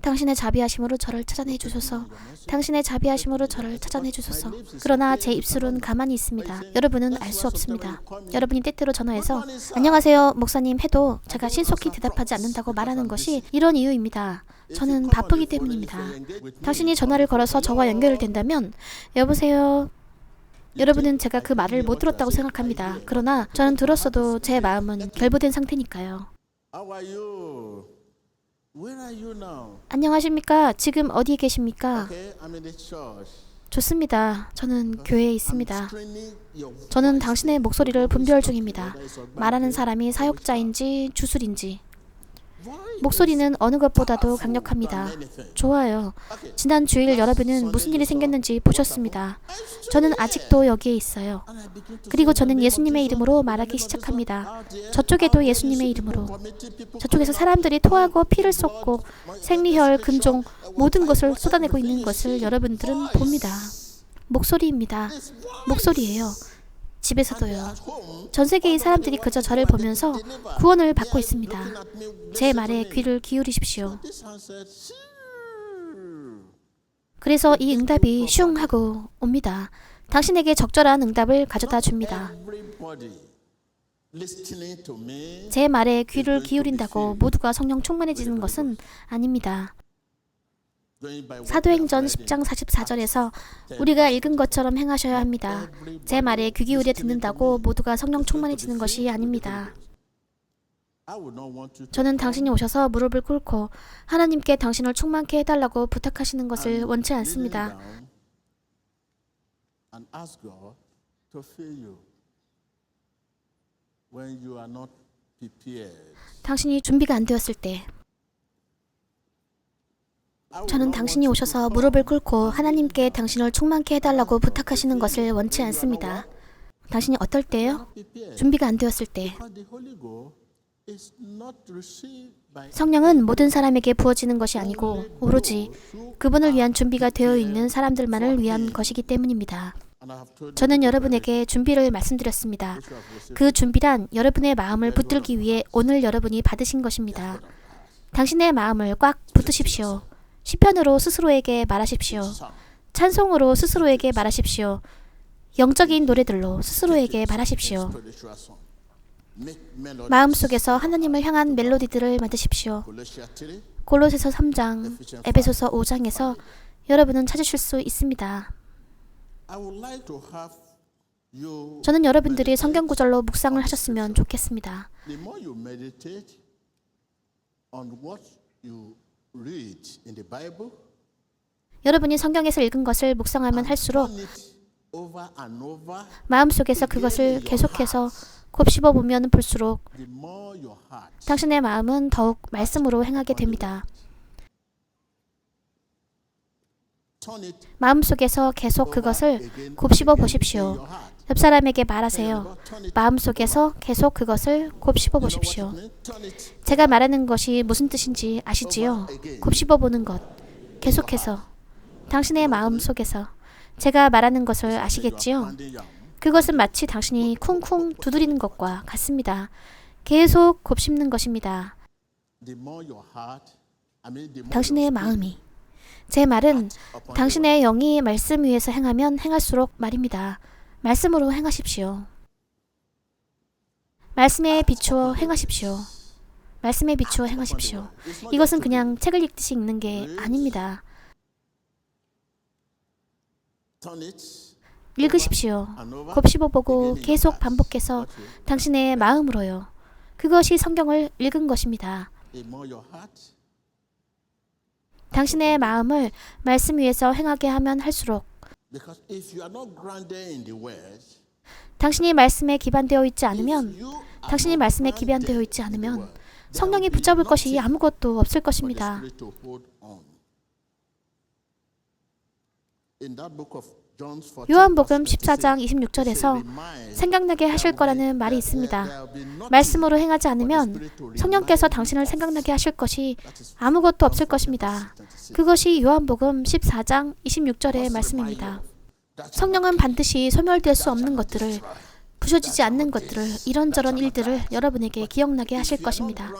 당신의 자비하심으로 저를 찾아내 주소서. 당신의 자비하심으로 저를 찾아내 주소서. 그러나 제 입술은 가만히 있습니다. 여러분은 알 수 없습니다. 여러분이 때때로 전화해서 안녕하세요 목사님 해도 제가 신속히 대답하지 않는다고 말하는 것이 이런 이유입니다. 저는 바쁘기 때문입니다. 당신이 전화를 걸어서 저와 연결이 된다면 여보세요. 여러분은 제가 그 말을 못 들었다고 생각합니다. 그러나 저는 들었어도 제 마음은 결부된 상태니까요. How are you? Where are you now? 안녕하십니까? 지금 어디에 계십니까? Okay, I'm in the church. 좋습니다. 저는 교회에 있습니다. Training your 저는 당신의 목소리를 분별 중입니다. 말하는 사람이 사역자인지 주술인지. 목소리는 어느 것보다도 강력합니다. 좋아요. 지난 주일 여러분은 무슨 일이 생겼는지 보셨습니다. 저는 아직도 여기에 있어요. 그리고 저는 예수님의 이름으로 말하기 시작합니다. 저쪽에도 예수님의 이름으로. 저쪽에서 사람들이 토하고 피를 쏟고 생리혈, 금종 모든 것을 쏟아내고 있는 것을 여러분들은 봅니다. 목소리입니다. 목소리예요. 집에서도요. 전 세계의 사람들이 그저 저를 보면서 구원을 받고 있습니다. 제 말에 귀를 기울이십시오. 그래서 이 응답이 슝 하고 옵니다. 당신에게 적절한 응답을 가져다 줍니다. Everybody listening to me 제 말에 귀를 기울인다고 모두가 성령 충만해지는 것은 아닙니다. going by what 사도행전 10장 44절에서 우리가 읽은 것처럼 행하셔야 합니다. 제 말에 귀 기울여 듣는다고 모두가 성령 충만해지는 것이 아닙니다. I would not want you to 저는 당신이 오셔서 무릎을 꿇고 하나님께 당신을 충만케 해달라고 부탁하시는 것을 원치 kneel 않습니다. down and ask God to fill you when you are not prepared. 당신이 준비가 안 되었을 때 I would 저는 not 당신이 want you 오셔서 to 무릎을 꿇고 하나님께 당신을 충만케 해달라고 부탁하시는 것을 원치 않습니다. 당신이 어떨 때요? prepare. 준비가 안 되었을 때. Because the Holy Ghost is not received by 성령은 모든 사람에게 부어지는 것이 아니고 오로지 그분을 위한 준비가 되어 있는 사람들만을 위한 것이기 때문입니다. and I have told you 저는 여러분에게 준비를 말씀드렸습니다. who have received 그 준비란 여러분의 마음을 붙들기 위해 오늘 여러분이 받으신 것입니다. 당신의 마음을 꽉 붙드십시오. 시편으로 스스로에게 말하십시오. some 찬송으로 스스로에게 말하십시오. 영적인 노래들로 스스로에게 말하십시오. spiritual song. Make melody. 마음속에서 하나님을 향한 멜로디들을 만드십시오. Colossians 3, 골로새서 3장, 에베소서 5장에서 여러분은 찾으실 수 있습니다. I would like to have you 저는 여러분들이 성경 구절로 묵상을 하셨으면 좋겠습니다. the more you meditate on what you read in the Bible, 여러분이 성경에서 읽은 것을 묵상하면 할수록 turn it over and over, 마음속에서 그것을 계속해서 곱씹어 보면 볼수록 the more your heart 당신의 마음은 더욱 말씀으로 행하게 됩니다. turn it 마음속에서 계속 그것을 곱씹어 보십시오. 옆 사람에게 말하세요. 마음속에서 계속 그것을 곱씹어 보십시오. turn it 제가 말하는 것이 무슨 뜻인지 아시지요? 곱씹어 보는 것. 계속해서 당신의 마음 속에서 제가 말하는 것을 아시겠지요? pounding down. 그것은 마치 당신이 쿵쿵 두드리는 것과 같습니다. 계속 곱씹는 것입니다. The more your heart, the more 당신의 your 마음이. 제 말은 upon 당신의 영이 말씀 위에서 행하면 행할수록 말입니다. 말씀으로 행하십시오. 말씀에 비추어 행하십시오. 말씀에 비추어 행하십시오. 이것은 그냥 책을 읽듯이 읽는 게 아닙니다. turn it 읽으십시오. and over. 곱씹어보고 계속 반복해서 당신의 마음으로요. 그것이 성경을 읽은 것입니다. The more your heart, 당신의 마음을 말씀 위에서 행하게 하면 할수록 because if you are not grounded in the word, 당신이 말씀에 기반되어 있지 않으면 you are 당신이 not 말씀에 grounded 기반되어 있지 in the 않으면 word, 성령이 there will be 붙잡을 것이 nothing 아무것도 없을 for the 것입니다. Spirit to hold on. In that book of John 14, 요한복음 verse 14장 26, 26절에서 remind 생각나게 하실 거라는 말이 있습니다. 말씀으로 행하지 않으면 성령께서 당신을 생각나게 하실 것이 아무것도 없을 것입니다. 그것이 요한복음 14장 26절의 말씀입니다. 성령은 반드시 소멸될 수 없는 것들을, 부셔지지 않는 것들을, 이런저런 일들을 여러분에게 기억나게 하실 것입니다.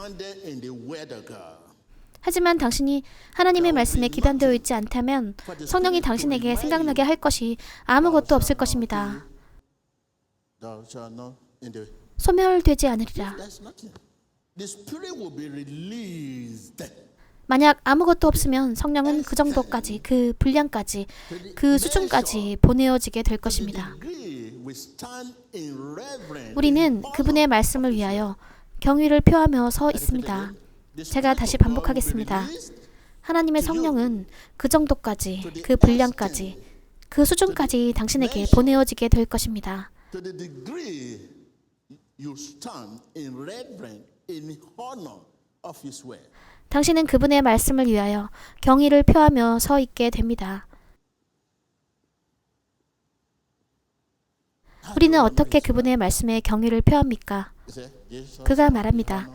하지만 당신이 하나님의 말씀에 기반되어 있지 않다면 성령이 당신에게 생각나게 할 것이 아무것도 없을 것입니다. 소멸되지 않으리라. 만약 아무것도 없으면 성령은 그 정도까지, 그 분량까지, 그 수준까지 보내어지게 될 것입니다. 우리는 그분의 말씀을 위하여 경의를 표하며 서 있습니다. 제가 다시 반복하겠습니다. 하나님의 성령은 그 정도까지, 그 분량까지, 그 수준까지 당신에게 보내어지게 될 것입니다. 당신은 그분의 말씀을 위하여 경의를 표하며 서 있게 됩니다. 우리는 어떻게 그분의 말씀에 경의를 표합니까? 그가 말합니다.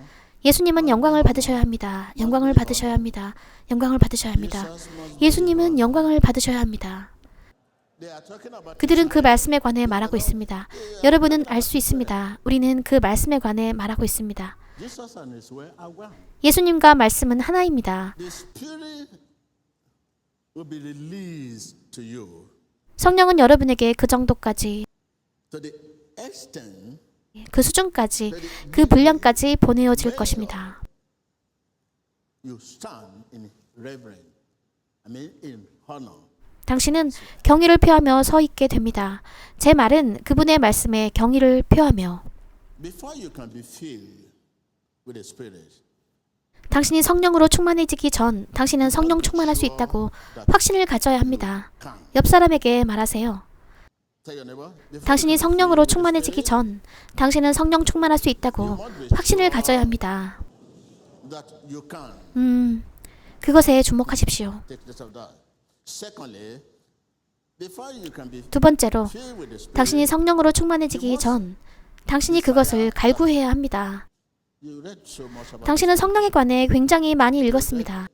예수님은 영광을 받으셔야 합니다. 영광을 받으셔야 합니다. 영광을 받으셔야 합니다. 예수님은 영광을 받으셔야 합니다. 그들은 그 말씀에 관해 말하고 있습니다. 여러분은 알 수 있습니다. 우리는 그 말씀에 관해 말하고 있습니다. 예수님과 말씀은 하나입니다. 성령은 여러분에게 그 정도까지, to the extent 그 수준까지, 그 분량까지 보내어질 것입니다. you stand in reverence, in honor. 당신은 경의를 표하며 서 있게 됩니다. 제 말은 그분의 말씀에 경의를 표하며, Before you can be filled with the Spirit, 당신이 성령으로 충만해지기 전 당신은 성령 충만할 수 있다고 확신을 가져야 합니다. can. 옆 사람에게 말하세요. Tell your neighbor, before 당신이 you can be 성령으로 filled with the 충만해지기 Spirit, 전 당신은 성령 충만할 수 있다고 확신을 가져야 합니다. that you can. 그것에 주목하십시오. Take note of that. Secondly, before you can be 두 번째로, filled with the Spirit, 당신이 성령으로 충만해지기 전 당신이 그것을 갈구해야 합니다. you read so much about 당신은 성령에 관해 굉장히 많이 읽었습니다.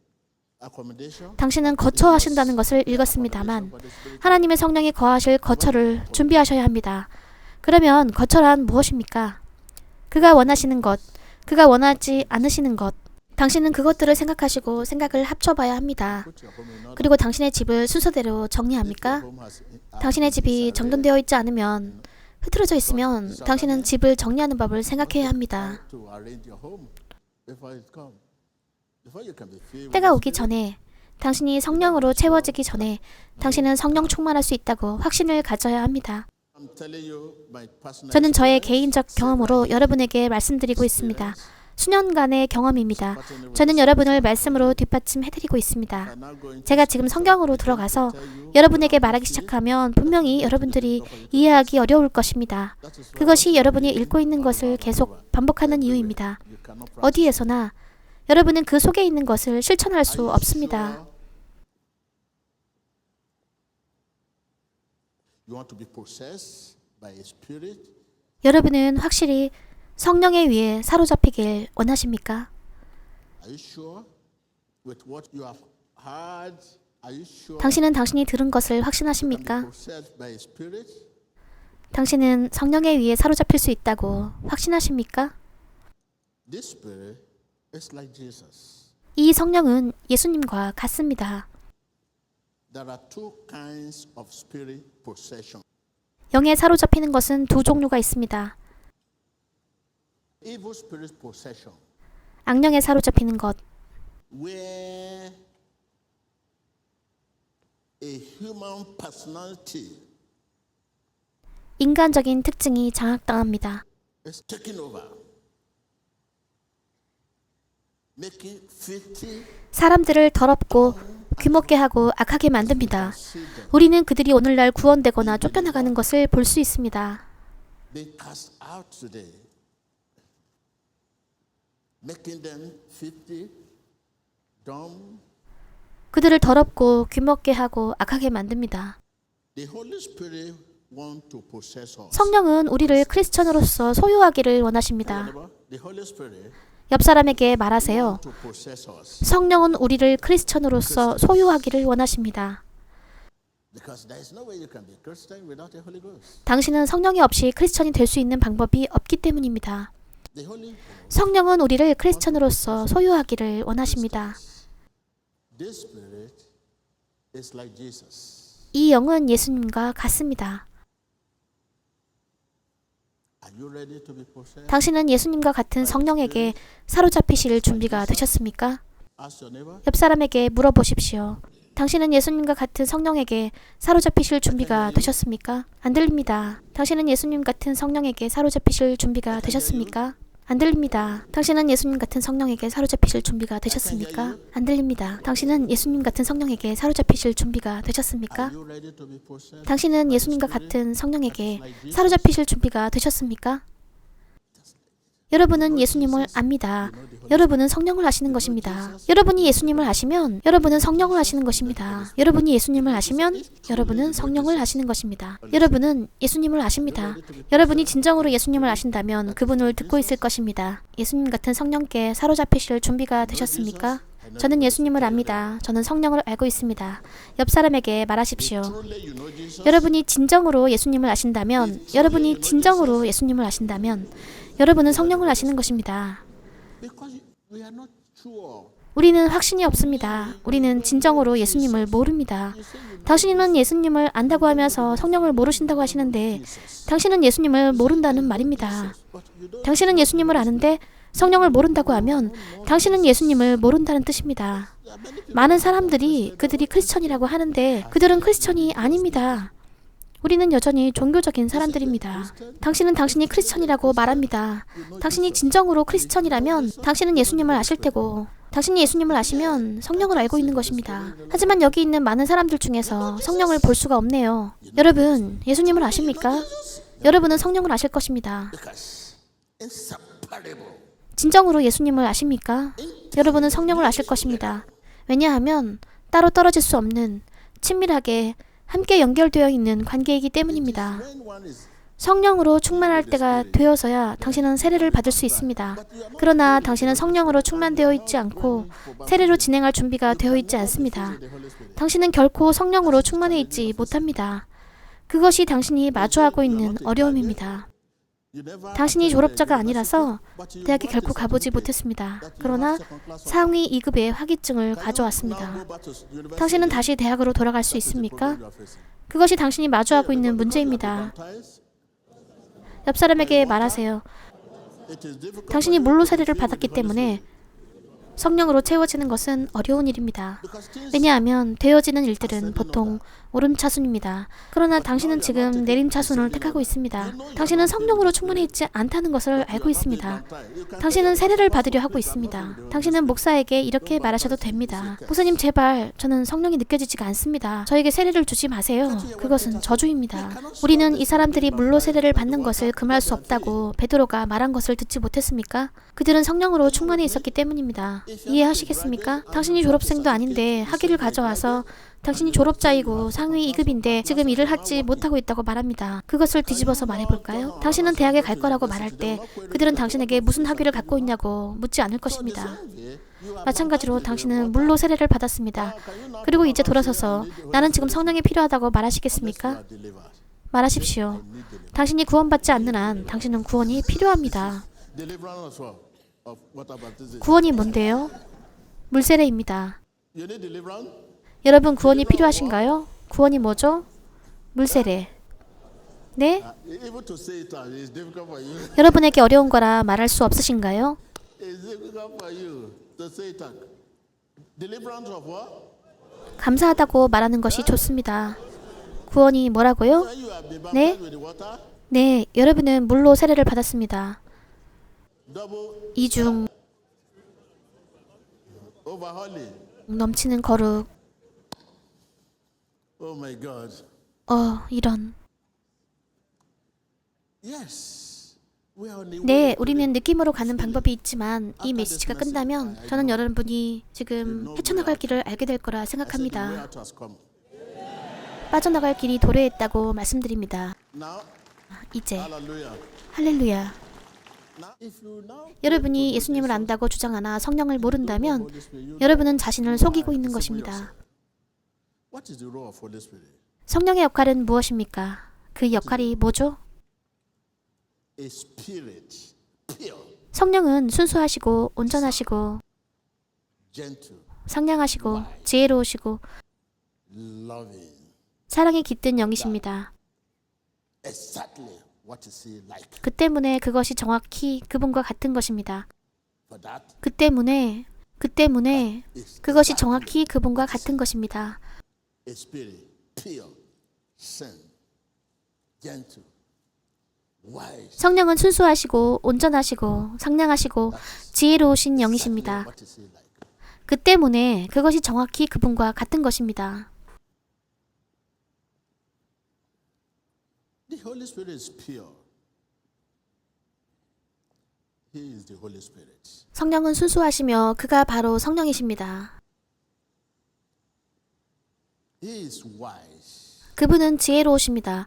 accommodation. 당신은 거처하신다는 것을 읽었습니다만 하나님의 성령이 거하실 거처를 준비하셔야 합니다. 그러면 거처란 무엇입니까? 그가 원하시는 것, 그가 원하지 않으시는 것. 당신은 그것들을 생각하시고 생각을 합쳐봐야 합니다. Put your home in order. 그리고 당신의 집을 순서대로 정리합니까? Home has 당신의 집이 정돈되어 있지 않으면, 흐트러져 있으면 당신은 집을 정리하는 법을 생각해야 합니다. to arrange your home before it comes. Before you can be filled with 때가 the 오기 Spirit, 전에, 당신이 성령으로 채워지기 전에 당신은 성령 충만할 수 있다고 확신을 가져야 합니다. I'm telling you my personal 저는 저의 experience. 개인적 경험으로 여러분에게 말씀드리고 있습니다. 수년간의 경험입니다. 저는 여러분을 말씀으로 뒷받침해드리고 있습니다. I'm now going to 제가 지금 성경으로 들어가서 여러분에게 말하기 시작하면 분명히 여러분들이 이해하기 어려울 것입니다. that is why 그것이 여러분이 읽고 있는 것을 계속 반복하는 이유입니다. you cannot practice. 어디에서나 여러분은 그 속에 있는 것을 실천할 수 없습니다. You want to be possessed by a spirit? 여러분은 확실히 성령에 의해 사로잡히길 원하십니까? Are you sure with what you have heard? Are you sure 당신은 당신이 들은 것을 you can be 확신하십니까? possessed by a spirit? 당신은 성령에 의해 사로잡힐 수 있다고 확신하십니까? This spirit is like Jesus. 이 성령은 예수님과 같습니다. There are two kinds of spirit possession. 영에 사로잡히는 것은 두 종류가 있습니다. Evil spirit possession, 악령에 사로잡히는 것, where a human personality 인간적인 특징이 장악당합니다. is taken over, making filthy, 사람들을 더럽고 귀먹게 하고 악하게 만듭니다. 우리는 그들이 오늘날 구원되거나 쫓겨나가는 것을 볼 수 있습니다. being cast out today, making them filthy, dumb. 그들을 더럽고 귀먹게 하고 악하게 만듭니다. The Holy Spirit want to possess us. 성령은 우리를 크리스천으로서 소유하기를 원하십니다. The Holy Spirit 옆 사람에게 말하세요. want to possess us 성령은 우리를 크리스천으로서 소유하기를 원하십니다. because there is no way you can be a Christian without the Holy Ghost. 당신은 성령이 없이 크리스천이 될 수 있는 방법이 없기 때문입니다. The Holy 성령은 우리를 크리스천으로서 소유하기를 원하십니다. This Spirit is like Jesus. 이 영은 예수님과 같습니다. Are you ready to be possessed? 당신은 예수님과 같은 성령에게 사로잡히실 준비가 되셨습니까? Ask your neighbor. 옆 사람에게 물어보십시오. 당신은 예수님과 같은 성령에게 사로잡히실 준비가 되셨습니까? 안 들립니다. 당신은 예수님 같은 성령에게 사로잡히실 준비가 되셨습니까? 안 들립니다. 당신은 예수님 같은 성령에게 사로잡히실 준비가 되셨습니까? 안 들립니다. 당신은 예수님 같은 성령에게 사로잡히실 준비가 되셨습니까? Are you ready to be possessed? 당신은 예수님과 같은 성령에게 사로잡히실 준비가 되셨습니까? 여러분은 예수님을 압니다. 여러분은 성령을 아시는 것입니다. 여러분이 예수님을 아시면 여러분은 성령을 아시는 것입니다. 여러분이 예수님을 아시면 여러분은 성령을 아시는 것입니다. 여러분은 예수님을 아십니다. 여러분이 진정으로 예수님을 아신다면 그분을 듣고 있을 것입니다. 예수님 같은 성령께 사로잡히실 준비가 되셨습니까? 저는 예수님을 압니다. 저는 성령을 알고 있습니다. 옆 사람에게 말하십시오. Truly you know Jesus? 여러분이 진정으로 예수님을 아신다면, 여러분이 진정으로 예수님을 아신다면, 여러분은 성령을 아시는 것입니다. Because we are not sure. 우리는 확신이 없습니다. 우리는 진정으로 예수님을 모릅니다. 당신은 예수님을 안다고 하면서 성령을 모르신다고 하시는데 당신은 예수님을 모른다는 말입니다. 당신은 예수님을 아는데 성령을 모른다고 하면 당신은 예수님을 모른다는 뜻입니다. 많은 사람들이 그들이 크리스천이라고 하는데 그들은 크리스천이 아닙니다. 우리는 여전히 종교적인 사람들입니다. 당신은 당신이 크리스천이라고 말합니다. 당신이 진정으로 크리스천이라면 당신은 예수님을 아실 테고 당신이 예수님을 아시면 성령을 알고 있는 것입니다. 하지만 여기 있는 많은 사람들 중에서 성령을 볼 수가 없네요. 여러분, 예수님을 아십니까? 여러분은 성령을 아실 것입니다. 진정으로 예수님을 아십니까? 여러분은 성령을 아실 것입니다. 왜냐하면 따로 떨어질 수 없는 친밀하게 함께 연결되어 있는 관계이기 때문입니다. 성령으로 충만할 때가 되어서야 당신은 세례를 받을 수 있습니다. 그러나 당신은 성령으로 충만되어 있지 않고 세례로 진행할 준비가 되어 있지 않습니다. 당신은 결코 성령으로 충만해 있지 못합니다. 그것이 당신이 마주하고 있는 어려움입니다. 당신이 졸업자가 아니라서 대학에 결코 가보지 못했습니다. 그러나 상위 2급의 학위증을 가져왔습니다. 당신은 다시 대학으로 돌아갈 수 있습니까? 그것이 당신이 마주하고 있는 문제입니다. 옆 사람에게 말하세요. 당신이 물로 세례를 받았기 때문에 성령으로 채워지는 것은 어려운 일입니다. 왜냐하면 되어지는 일들은 보통 오름차순입니다. 그러나 당신은 지금 내림차순을 택하고 있습니다. 당신은 성령으로 충분히 있지 않다는 것을 알고 있습니다. 당신은 세례를 받으려 하고 있습니다. 당신은 목사에게 이렇게 말하셔도 됩니다. 목사님, 제발 저는 성령이 느껴지지가 않습니다. 저에게 세례를 주지 마세요. 그것은 저주입니다. 우리는 이 사람들이 물로 세례를 받는 것을 금할 수 없다고 베드로가 말한 것을 듣지 못했습니까? 그들은 성령으로 충만해 있었기 때문입니다. 이해하시겠습니까? 당신이 졸업생도 아닌데 학위를 가져와서 당신이 졸업자이고 상위 2급인데 지금 일을 하지 못하고 있다고 말합니다. 그것을 뒤집어서 말해볼까요? 당신은 대학에 갈 거라고 말할 때 그들은 당신에게 무슨 학위를 갖고 있냐고 묻지 않을 것입니다. 마찬가지로 당신은 물로 세례를 받았습니다. 그리고 이제 돌아서서 나는 지금 성령이 필요하다고 말하시겠습니까? 말하십시오. 당신이 구원받지 않는 한 당신은 구원이 필요합니다. 구원이 뭔데요? 물세례입니다. 여러분, 구원이 필요하신가요? 구원이 뭐죠? 물세례. 네? 여러분에게 어려운 거라 말할 수 없으신가요? 감사하다고 말하는 것이 좋습니다. 구원이 뭐라고요? 네? 네, 여러분은 물로 세례를 받았습니다. 이중 넘치는 거룩. 이런. 네, 우리는 느낌으로 가는 방법이 있지만 이 메시지가 끝나면 저는 여러분이 지금 헤쳐나갈 길을 알게 될 거라 생각합니다. 빠져나갈 길이 도래했다고 말씀드립니다. 이제 할렐루야. 여러분이 예수님을 안다고 주장하나 성령을 모른다면 여러분은 자신을 속이고 있는 것입니다. 성령의 역할은 무엇입니까? 그 역할이 뭐죠? 성령은 순수하시고 온전하시고 상냥하시고 지혜로우시고 사랑이 깃든 영이십니다. 그 때문에 그것이 정확히 그분과 같은 것입니다. 그 때문에 그것이 정확히 그분과 같은 것입니다. 성령은 순수하시고 온전하시고 상냥하시고 지혜로우신 영이십니다. 그 때문에 그것이 정확히 그분과 같은 것입니다. The Holy Spirit is pure. He is the Holy Spirit. 성령은 순수하시며 그가 바로 성령이십니다. He is wise. 그분은 지혜로우십니다.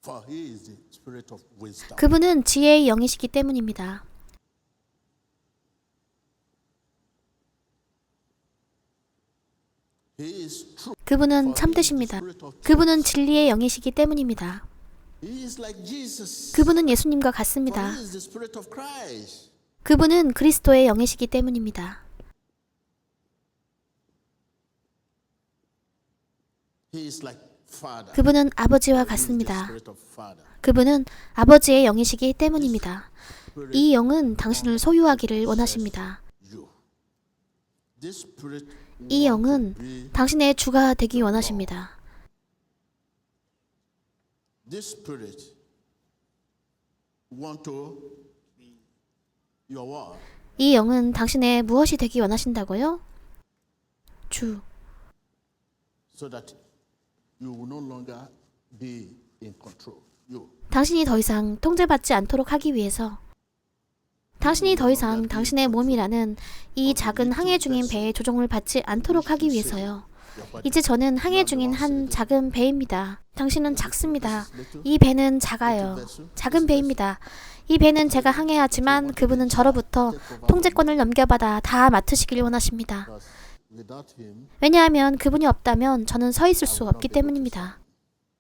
For he is the Spirit of wisdom. 그분은 지혜의 영이시기 때문입니다. He is true. 그분은 참되십니다. 그분은 진리의 영이시기 때문입니다. He is like Jesus. 그분은 예수님과 For 같습니다. he is the Spirit of Christ. 그분은 그리스도의 영이시기 때문입니다. He is like Father. 그분은 아버지와 He is the 같습니다. Spirit of Father. 그분은 아버지의 영이시기 때문입니다. 이 영은 당신을 소유하기를 원하십니다. You. This Spirit 이 want 영은 to be 당신의 주가 되기 원하십니다. This Spirit want to be your what? 이 영은 당신의 무엇이 되기 원하신다고요? 주. So that you will no longer be in control. You. 당신이 더 이상 통제받지 않도록 하기 위해서, 당신이 더 이상 당신의 몸이라는 이 작은 항해 중인 배의 조종을 받지 않도록 하기 위해서요. 이제 저는 항해 중인 한 작은 배입니다. 당신은 작습니다. 이 배는 작아요. 작은 배입니다. 이 배는 제가 항해하지만 그분은 저로부터 통제권을 넘겨받아 다 맡으시길 원하십니다. Because without him, 왜냐하면 그분이 없다면 저는 서 있을 수 없기 때문입니다.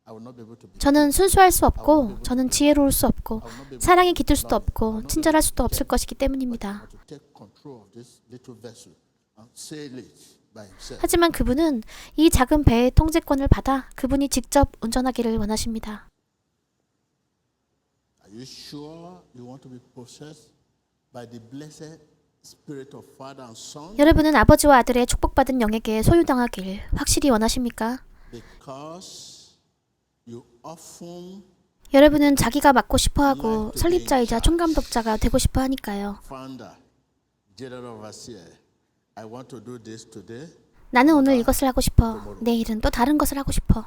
I will not be able to be. 저는 순수할 수 없고, 저는 지혜로울 수 없고, 사랑에 깃들 수도 없고, 친절할 수도 없을 것이기 때문입니다. To take control of this little vessel and sail it by himself. 하지만 그분은 이 작은 배의 통제권을 받아 그분이 직접 운전하기를 원하십니다. Are you sure you want to be possessed by the blessed Spirit of Father and Son? 여러분은 아버지와 아들의 축복받은 영에게 소유당하길 확실히 원하십니까? Because you often 여러분은 자기가 맡고 싶어하고 설립자이자 총감독자가 되고 싶어 하니까요. founder, general overseer. I want to do this today, 나는 오늘 이것을 하고 싶어. 내일은 또 다른 것을 하고 싶어.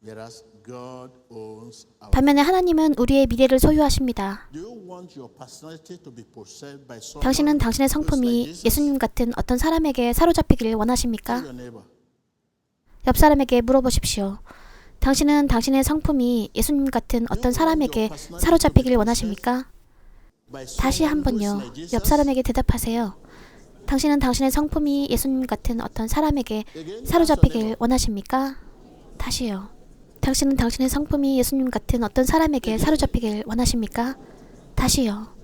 whereas God owns our. 반면에 하나님은 우리의 미래를 소유하십니다. Do you want your personality to be possessed by someone? 당신은 당신의 성품이 예수님 같은 어떤 사람에게 사로잡히기를 원하십니까? Tell your neighbor. 옆 사람에게 물어보십시오. 당신은 당신의 성품이 예수님 같은 어떤 사람에게 사로잡히기를 원하십니까? By 다시 someone who is 한번요. like Jesus? 옆 사람에게 대답하세요. 당신은 당신의 성품이 예수님 같은 어떤 사람에게 사로잡히길 원하십니까? 다시요. 당신은 당신의 성품이 예수님 같은 어떤 사람에게 사로잡히길 원하십니까? 다시요.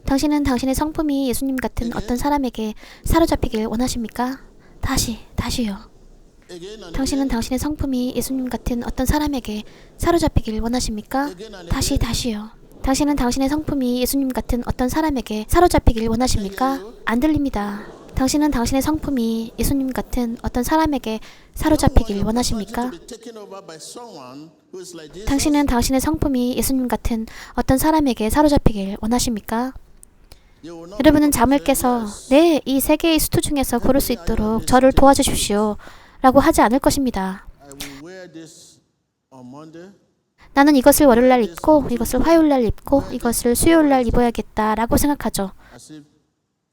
당신은 당신의 성품이 예수님 같은 어떤 사람에게 사로잡히길 원하십니까? 다시요. Again and 당신은 again. 당신의 성품이 예수님 같은 어떤 사람에게 사로잡히길 원하십니까? 다시요. 당신은 당신의 성품이 예수님 같은 어떤 사람에게 사로잡히길 원하십니까? 안 들립니다. 당신은 당신의 성품이 예수님 같은 어떤 사람에게 사로잡히길 원하십니까? To be taken over by someone who is like Jesus? 당신은 당신의 성품이 예수님 같은 어떤 사람에게 사로잡히길 원하십니까? You will not 여러분은 be 잠을 able to say 깨서 yes. 네, 이 세 개의 수트 중에서 고를 수 있도록 저를 도와주십시오 라고 하지 않을 것입니다. I will wear this on Monday. 나는 이것을 월요일날 입고 이것을 화요일날 입고 이것을 수요일날 입어야겠다라고 생각하죠. As if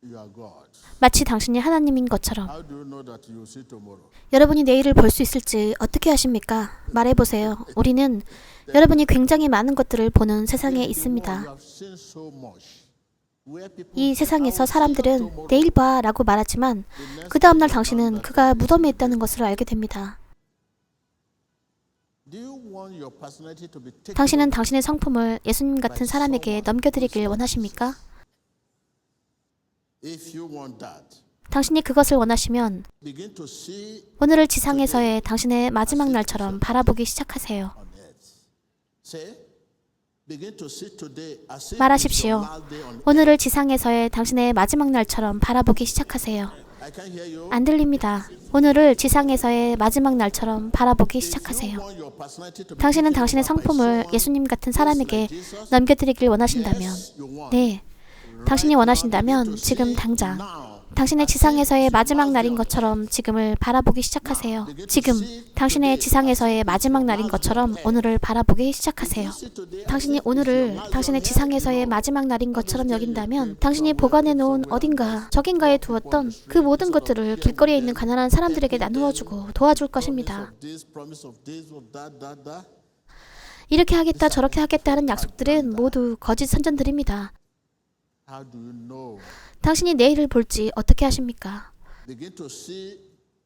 you are God. 마치 당신이 하나님인 것처럼. How do you know that you will see tomorrow? 여러분이 내일을 볼 수 있을지 어떻게 아십니까? 말해보세요. 우리는 여러분이 굉장히 많은 것들을 보는 세상에 You 있습니다. have seen so much. Where people 이 say, 세상에서 "I will see you 사람들은 tomorrow." 내일 봐 라고 말하지만 The next 그 다음날 day you 당신은 found that 그가 무덤에 있다는 것을 알게 됩니다. Do you want your personality to be taken 당신은 over? 당신의 성품을 예수님 같은 사람에게 넘겨드리길 원하십니까? If you want that, 당신이 그것을 원하시면 begin to see 오늘을 지상에서의 당신의 마지막 날처럼 바라보기 시작하세요. on earth. Say, begin to see today as if it's 말하십시오. your last day on earth. 오늘을 지상에서의 당신의 마지막 날처럼 바라보기 시작하세요. I can hear you. 안 들립니다. 오늘을 지상에서의 마지막 날처럼 바라보기 If you 시작하세요. want your personality to be 당신은 taken 당신의 over by 성품을 someone 예수님 같은 who is 사람에게 like Jesus, 넘겨드리길 원하신다면, yes, you want. 네, 당신이 원하신다면 지금 당장 당신의 지상에서의 마지막 날인 것처럼 지금을 바라보기 시작하세요. 지금 당신의 지상에서의 마지막 날인 것처럼 오늘을 바라보기 시작하세요. 당신이 오늘을 당신의 지상에서의 마지막 날인 것처럼 여긴다면 당신이 보관해 놓은 어딘가 저긴가에 두었던 그 모든 것들을 길거리에 있는 가난한 사람들에게 나누어주고 도와줄 것입니다. 이렇게 하겠다 저렇게 하겠다 하는 약속들은 모두 거짓 선전들입니다. How do you know? 당신이 내일을 볼지 어떻게 하십니까? Begin to see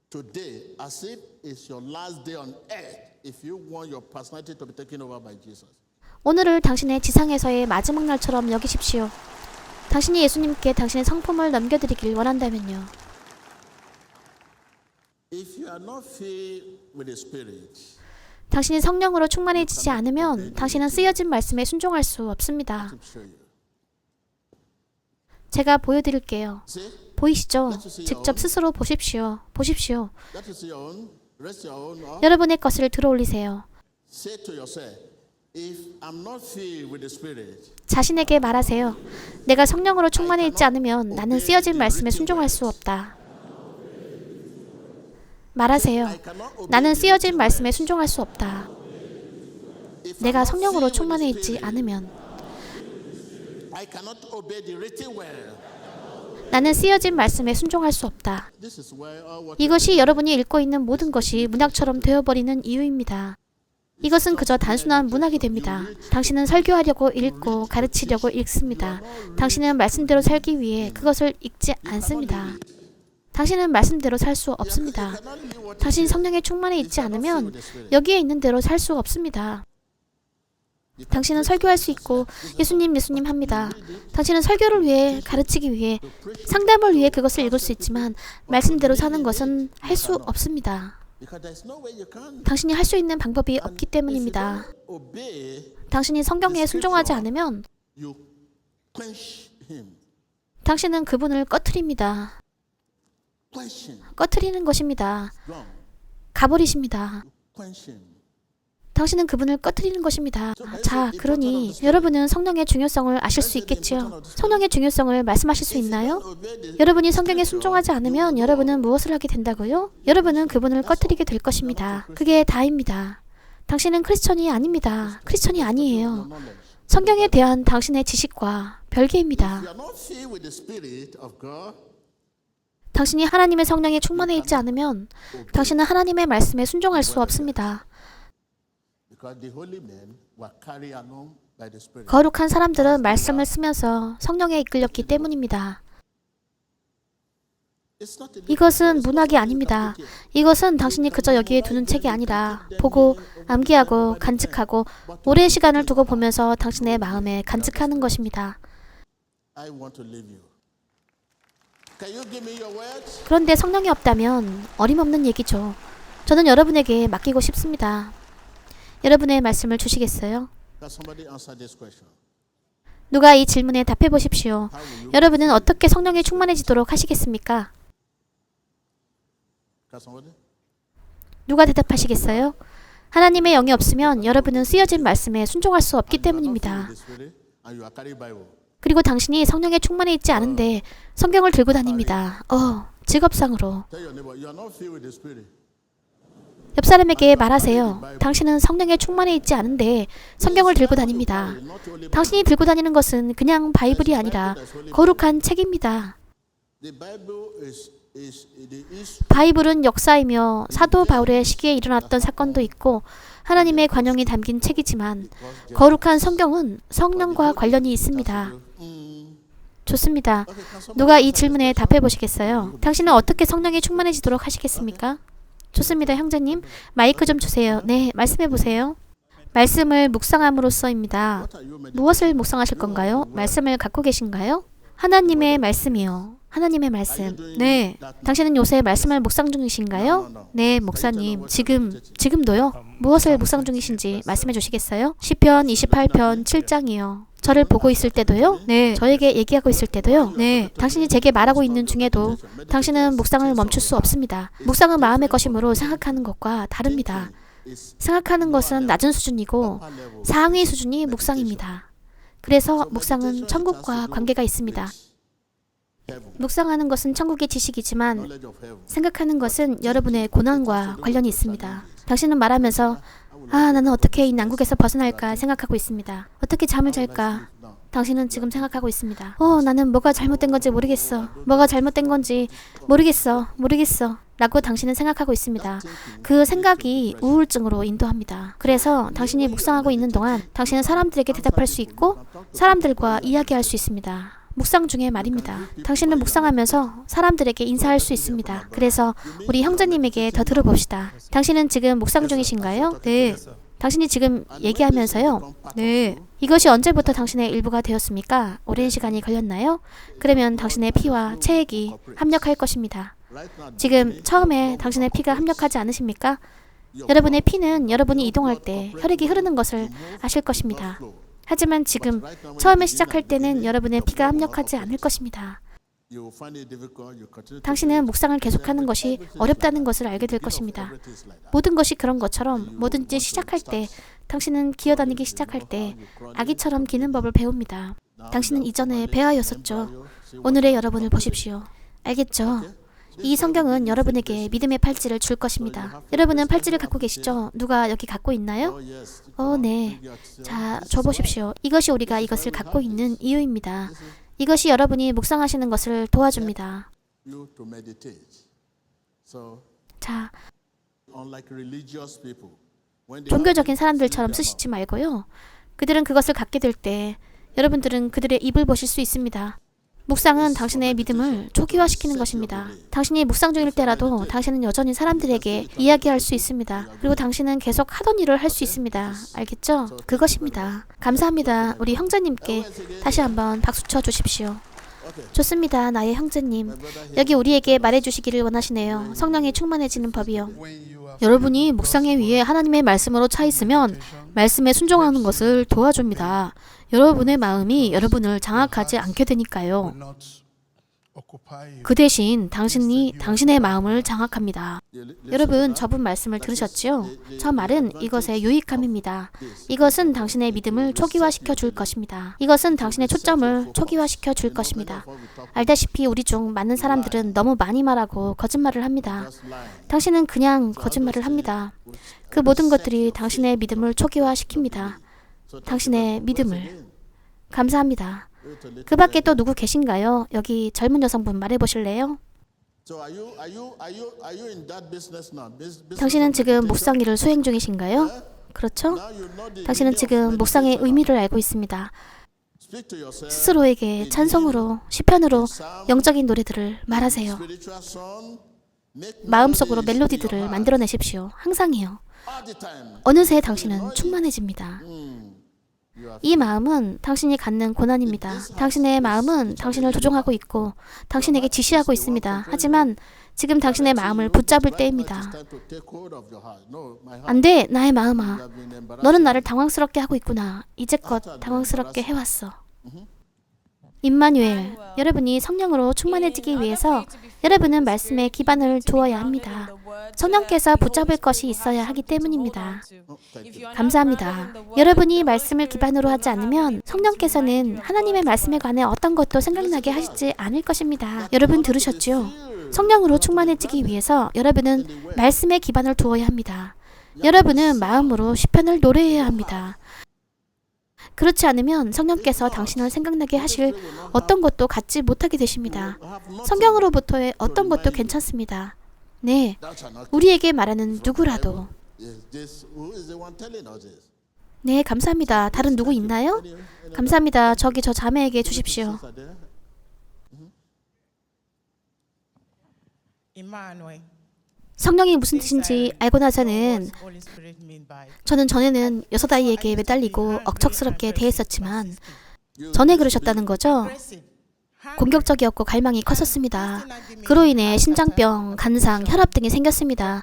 today as if it's your last day on earth if you want your personality to be taken over by Jesus. 오늘을 당신의 지상에서의 마지막 날처럼 여기십시오. 당신이 예수님께 당신의 성품을 넘겨드리길 원한다면요. If you are are not filled with the Spirit, 당신이 성령으로 충만해지지 않으면 당신은 쓰여진 말씀에 순종할 수 없습니다. to show you. 제가 보여드릴게요. See, 보이시죠? 직접 스스로 보십시오. 보십시오. that is your own. Rest your own. Or 여러분의 것을 들어올리세요. say to yourself, if I'm not filled with the Spirit, 자신에게 말하세요. 내가 성령으로 충만해 있지 않으면 나는 쓰여진 말씀에 순종할 수 없다. 말하세요. I cannot obey 나는 the 쓰여진 written 말씀에 word. 순종할 수 없다. If 내가 I'm not 성령으로 filled with 충만해 the 있지 Spirit, 않으면 I cannot obey the written word. 나는 쓰여진 말씀에 순종할 수 없다. This is why all what 이것이 여러분이 읽고 있는 모든 것이 문학처럼 되어버리는 이유입니다. 이것은 그저 단순한 문학이 됩니다. 당신은 설교하려고 읽고 가르치려고 읽습니다. 당신은 말씀대로 살기 위해 그것을 읽지 않습니다. 당신은 말씀대로 살 수 없습니다. 당신이 성령에 충만해 있지 않으면 여기에 있는 대로 살 수 없습니다. 당신은 설교할 수 있고 예수님 합니다. 당신은 설교를 위해 가르치기 위해 상담을 위해 그것을 읽을 수 있지만 말씀대로 사는 것은 할 수 없습니다. because there's no way you can. 당신이 할 수 있는 방법이 없기 때문입니다. Obey, 당신이 성경에 순종하지 않으면 you quench him. 당신은 그분을 꺼트립니다. Quench him. 꺼트리는 것입니다. Wrong. 가버리십니다. Quench him. 당신은 그분을 꺼트리는 것입니다. 자, 그러니 여러분은 성령의 중요성을 아실 수 있겠지요. 성령의 중요성을 말씀하실 수 있나요? Obey the 여러분이 성경에 순종하지 않으면 여러분은 무엇을 하게 된다고요? 여러분은 그분을 꺼트리게 될 것입니다. 그게 다입니다. 당신은 크리스천이 아닙니다. 크리스천이 아니에요. knowledge. 성경에 대한 당신의 지식과 별개입니다. You are not filled with the Spirit of God. 당신이 하나님의 성령에 충만해 있지 않으면 당신은 하나님의 말씀에 순종할 수 없습니다. Because the holy men were carried along by the Spirit. 거룩한 사람들은 말씀을 쓰면서 성령에 이끌렸기 때문입니다. It's not a 이것은 문학이 아닙니다. 이것은 당신이 그저 여기에 두는 책이 아니라 보고 암기하고 간직하고 오랜 시간을 두고 보면서 당신의 마음에 간직하는 것입니다. I want to leave you. Can you give me your words? 그런데 성령이 없다면 어림없는 얘기죠. 저는 여러분에게 맡기고 싶습니다. 여러분의 말씀을 주시겠어요? Can somebody answer this question? 누가 이 질문에 답해 보십시오. How will you? 여러분은 어떻게 성령에 충만해지도록 하시겠습니까? Can somebody? 누가 대답하시겠어요? 하나님의 영이 없으면 여러분은 쓰여진 말씀에 순종할 수 없기 때문입니다. The Spirit, and you are carrying Bible. 그리고 당신이 성령에 충만해 있지 않은데 성경을 들고 다닙니다. 직업상으로. Tell your neighbor, you are not filled with the Spirit. 옆 사람에게 말하세요. 당신은 성령에 충만해 있지 않은데 성경을 들고 다닙니다. Not only 당신이 들고 다니는 것은 그냥 바이블이 아니라 거룩한 책입니다. the Bible is the 바이블은 역사이며 사도 바울의 시기에 일어났던 사건도 있고 하나님의 관용이 담긴 책이지만 거룩한 성경은 성령과 관련이 있습니다. 좋습니다. 누가 이 질문에 답해 보시겠어요? 당신은 어떻게 성령에 충만해지도록 하시겠습니까? 좋습니다, 형제님. 마이크 좀 주세요. 네, 말씀해 보세요. 말씀을 묵상함으로써입니다. 무엇을 묵상하실 건가요? 말씀을 갖고 계신가요? 하나님의 말씀이요. 하나님의 말씀. 네. 당신은 요새 말씀을 묵상 중이신가요? 네, 목사님. 지금도요? 무엇을 묵상 중이신지 말씀해 주시겠어요? 시편 28편 7장이요. 저를 보고 있을 때도요? 네. 저에게 얘기하고 있을 때도요? 네. 당신이 제게 말하고 있는 중에도 당신은 묵상을 멈출 수 없습니다. 묵상은 마음의 것이므로 생각하는 것과 다릅니다. 생각하는 것은 낮은 수준이고 상위 수준이 묵상입니다. 그래서 묵상은 천국과 관계가 있습니다. 묵상하는 것은 천국의 지식이지만 knowledge of heaven. 생각하는 것은 여러분의 고난과 관련이 있습니다. 당신은 말하면서 나는 어떻게 이 난국에서 벗어날까 생각하고 있습니다. 어떻게 잠을 잘까? 당신은 지금 생각하고 있습니다. 나는 뭐가 잘못된 건지 모르겠어. 뭐가 잘못된 건지 모르겠어. 라고 당신은 생각하고 있습니다. 그 생각이 우울증으로 인도합니다. 그래서 당신이 묵상하고 있는 동안 당신은 사람들에게 대답할 수 있고 사람들과 이야기할 수 있습니다. 묵상 중에 말입니다. 당신은 묵상하면서 사람들에게 인사할 수 있습니다. 그래서 우리 형제님에게 더 들어봅시다. 당신은 지금 묵상 중이신가요? 네. 당신이 지금 얘기하면서요? 네. 이것이 언제부터 당신의 일부가 되었습니까? 오랜 시간이 걸렸나요? 그러면 당신의 피와 체액이 합력할 것입니다. 지금 처음에 당신의 피가 합력하지 않으십니까? 여러분의 피는 여러분이 이동할 때 혈액이 흐르는 것을 아실 것입니다. 하지만 지금 처음에 시작할 때는 여러분의 피가 합력하지 않을 것입니다. 당신은 묵상을 계속하는 것이 어렵다는 것을 알게 될 것입니다. 모든 것이 그런 것처럼 뭐든지 시작할 때, 당신은 기어다니기 시작할 때 아기처럼 기는 법을 배웁니다. 당신은 이전에 배아였었죠. 오늘의 여러분을 보십시오. 알겠죠? 이 성경은 여러분에게 믿음의 팔찌를 줄 것입니다. 여러분은 팔찌를 갖고 계시죠? 누가 여기 갖고 있나요? 네. 자, 줘보십시오. 이것이 우리가 이것을 갖고 있는 이유입니다. 이것이 여러분이 묵상하시는 것을 도와줍니다. 자, 종교적인 사람들처럼 쓰시지 말고요. 그들은 그것을 갖게 될 때 여러분들은 그들의 입을 보실 수 있습니다. 묵상은 당신의 믿음을 초기화시키는 것입니다. 당신이 묵상 중일 때라도 당신은 여전히 사람들에게 이야기할 수 있습니다. 그리고 당신은 계속 하던 일을 할 수 있습니다. 알겠죠? 그것입니다. 감사합니다. 우리 형제님께 다시 한번 박수 쳐 주십시오. 좋습니다. 나의 형제님. 여기 우리에게 말해주시기를 원하시네요. 성령이 충만해지는 법이요. 여러분이 묵상의 위에 하나님의 말씀으로 차 있으면 말씀에 순종하는 것을 도와줍니다. 여러분의 마음이 여러분을 장악하지 않게 되니까요. 그 대신 당신이 당신의 마음을 장악합니다. 여러분, 저분 말씀을 들으셨지요? 저 말은 이것의 유익함입니다. 이것은 당신의 믿음을 초기화시켜 줄 것입니다. 이것은 당신의 초점을 초기화시켜 줄 것입니다. 알다시피 우리 중 많은 사람들은 너무 많이 말하고 거짓말을 합니다. 당신은 그냥 거짓말을 합니다. 그 모든 것들이 당신의 믿음을 초기화시킵니다. 당신의 믿음을. 감사합니다. 그 밖에 또 누구 계신가요? 여기 젊은 여성분 말해보실래요? 당신은 지금 묵상 일을 수행 중이신가요? 그렇죠? 당신은 지금 묵상의 의미를 알고 있습니다. 스스로에게 찬송으로, 시편으로 영적인 노래들을 말하세요. 마음속으로 멜로디들을 만들어내십시오. 항상이요. 어느새 당신은 충만해집니다. 이 마음은 당신이 갖는 고난입니다. 당신의 마음은 당신을 조종하고 있고 당신에게 지시하고 있습니다. 하지만 지금 당신의 마음을 붙잡을 때입니다. 안 돼, 나의 마음아. 너는 나를 당황스럽게 하고 있구나. 이제껏 당황스럽게 해왔어. 임마누엘, 여러분이 성령으로 충만해지기 위해서 여러분은 말씀에 기반을 두어야 합니다. 성령께서 붙잡을 것이 있어야 하기 때문입니다. 감사합니다. 여러분이 말씀을 기반으로 하지 않으면 성령께서는 하나님의 말씀에 관해 어떤 것도 생각나게 하시지 않을 것입니다. 여러분 들으셨죠? 성령으로 충만해지기 위해서 여러분은 말씀에 기반을 두어야 합니다. 여러분은 마음으로 시편을 노래해야 합니다. 그렇지 않으면 성령께서 당신을 생각나게 하실 어떤 것도 갖지 못하게 되십니다. 성경으로부터의 어떤 것도 괜찮습니다. 네, 우리에게 말하는 누구라도. 네, 감사합니다. 다른 누구 있나요? 감사합니다. 저기 저 자매에게 주십시오. 성령이 무슨 뜻인지 알고 나서는 저는 전에는 여섯 아이에게 매달리고 억척스럽게 대했었지만 전에 그러셨다는 거죠? 공격적이었고 갈망이 컸었습니다. 그로 인해 신장병, 간상, 혈압 등이 생겼습니다.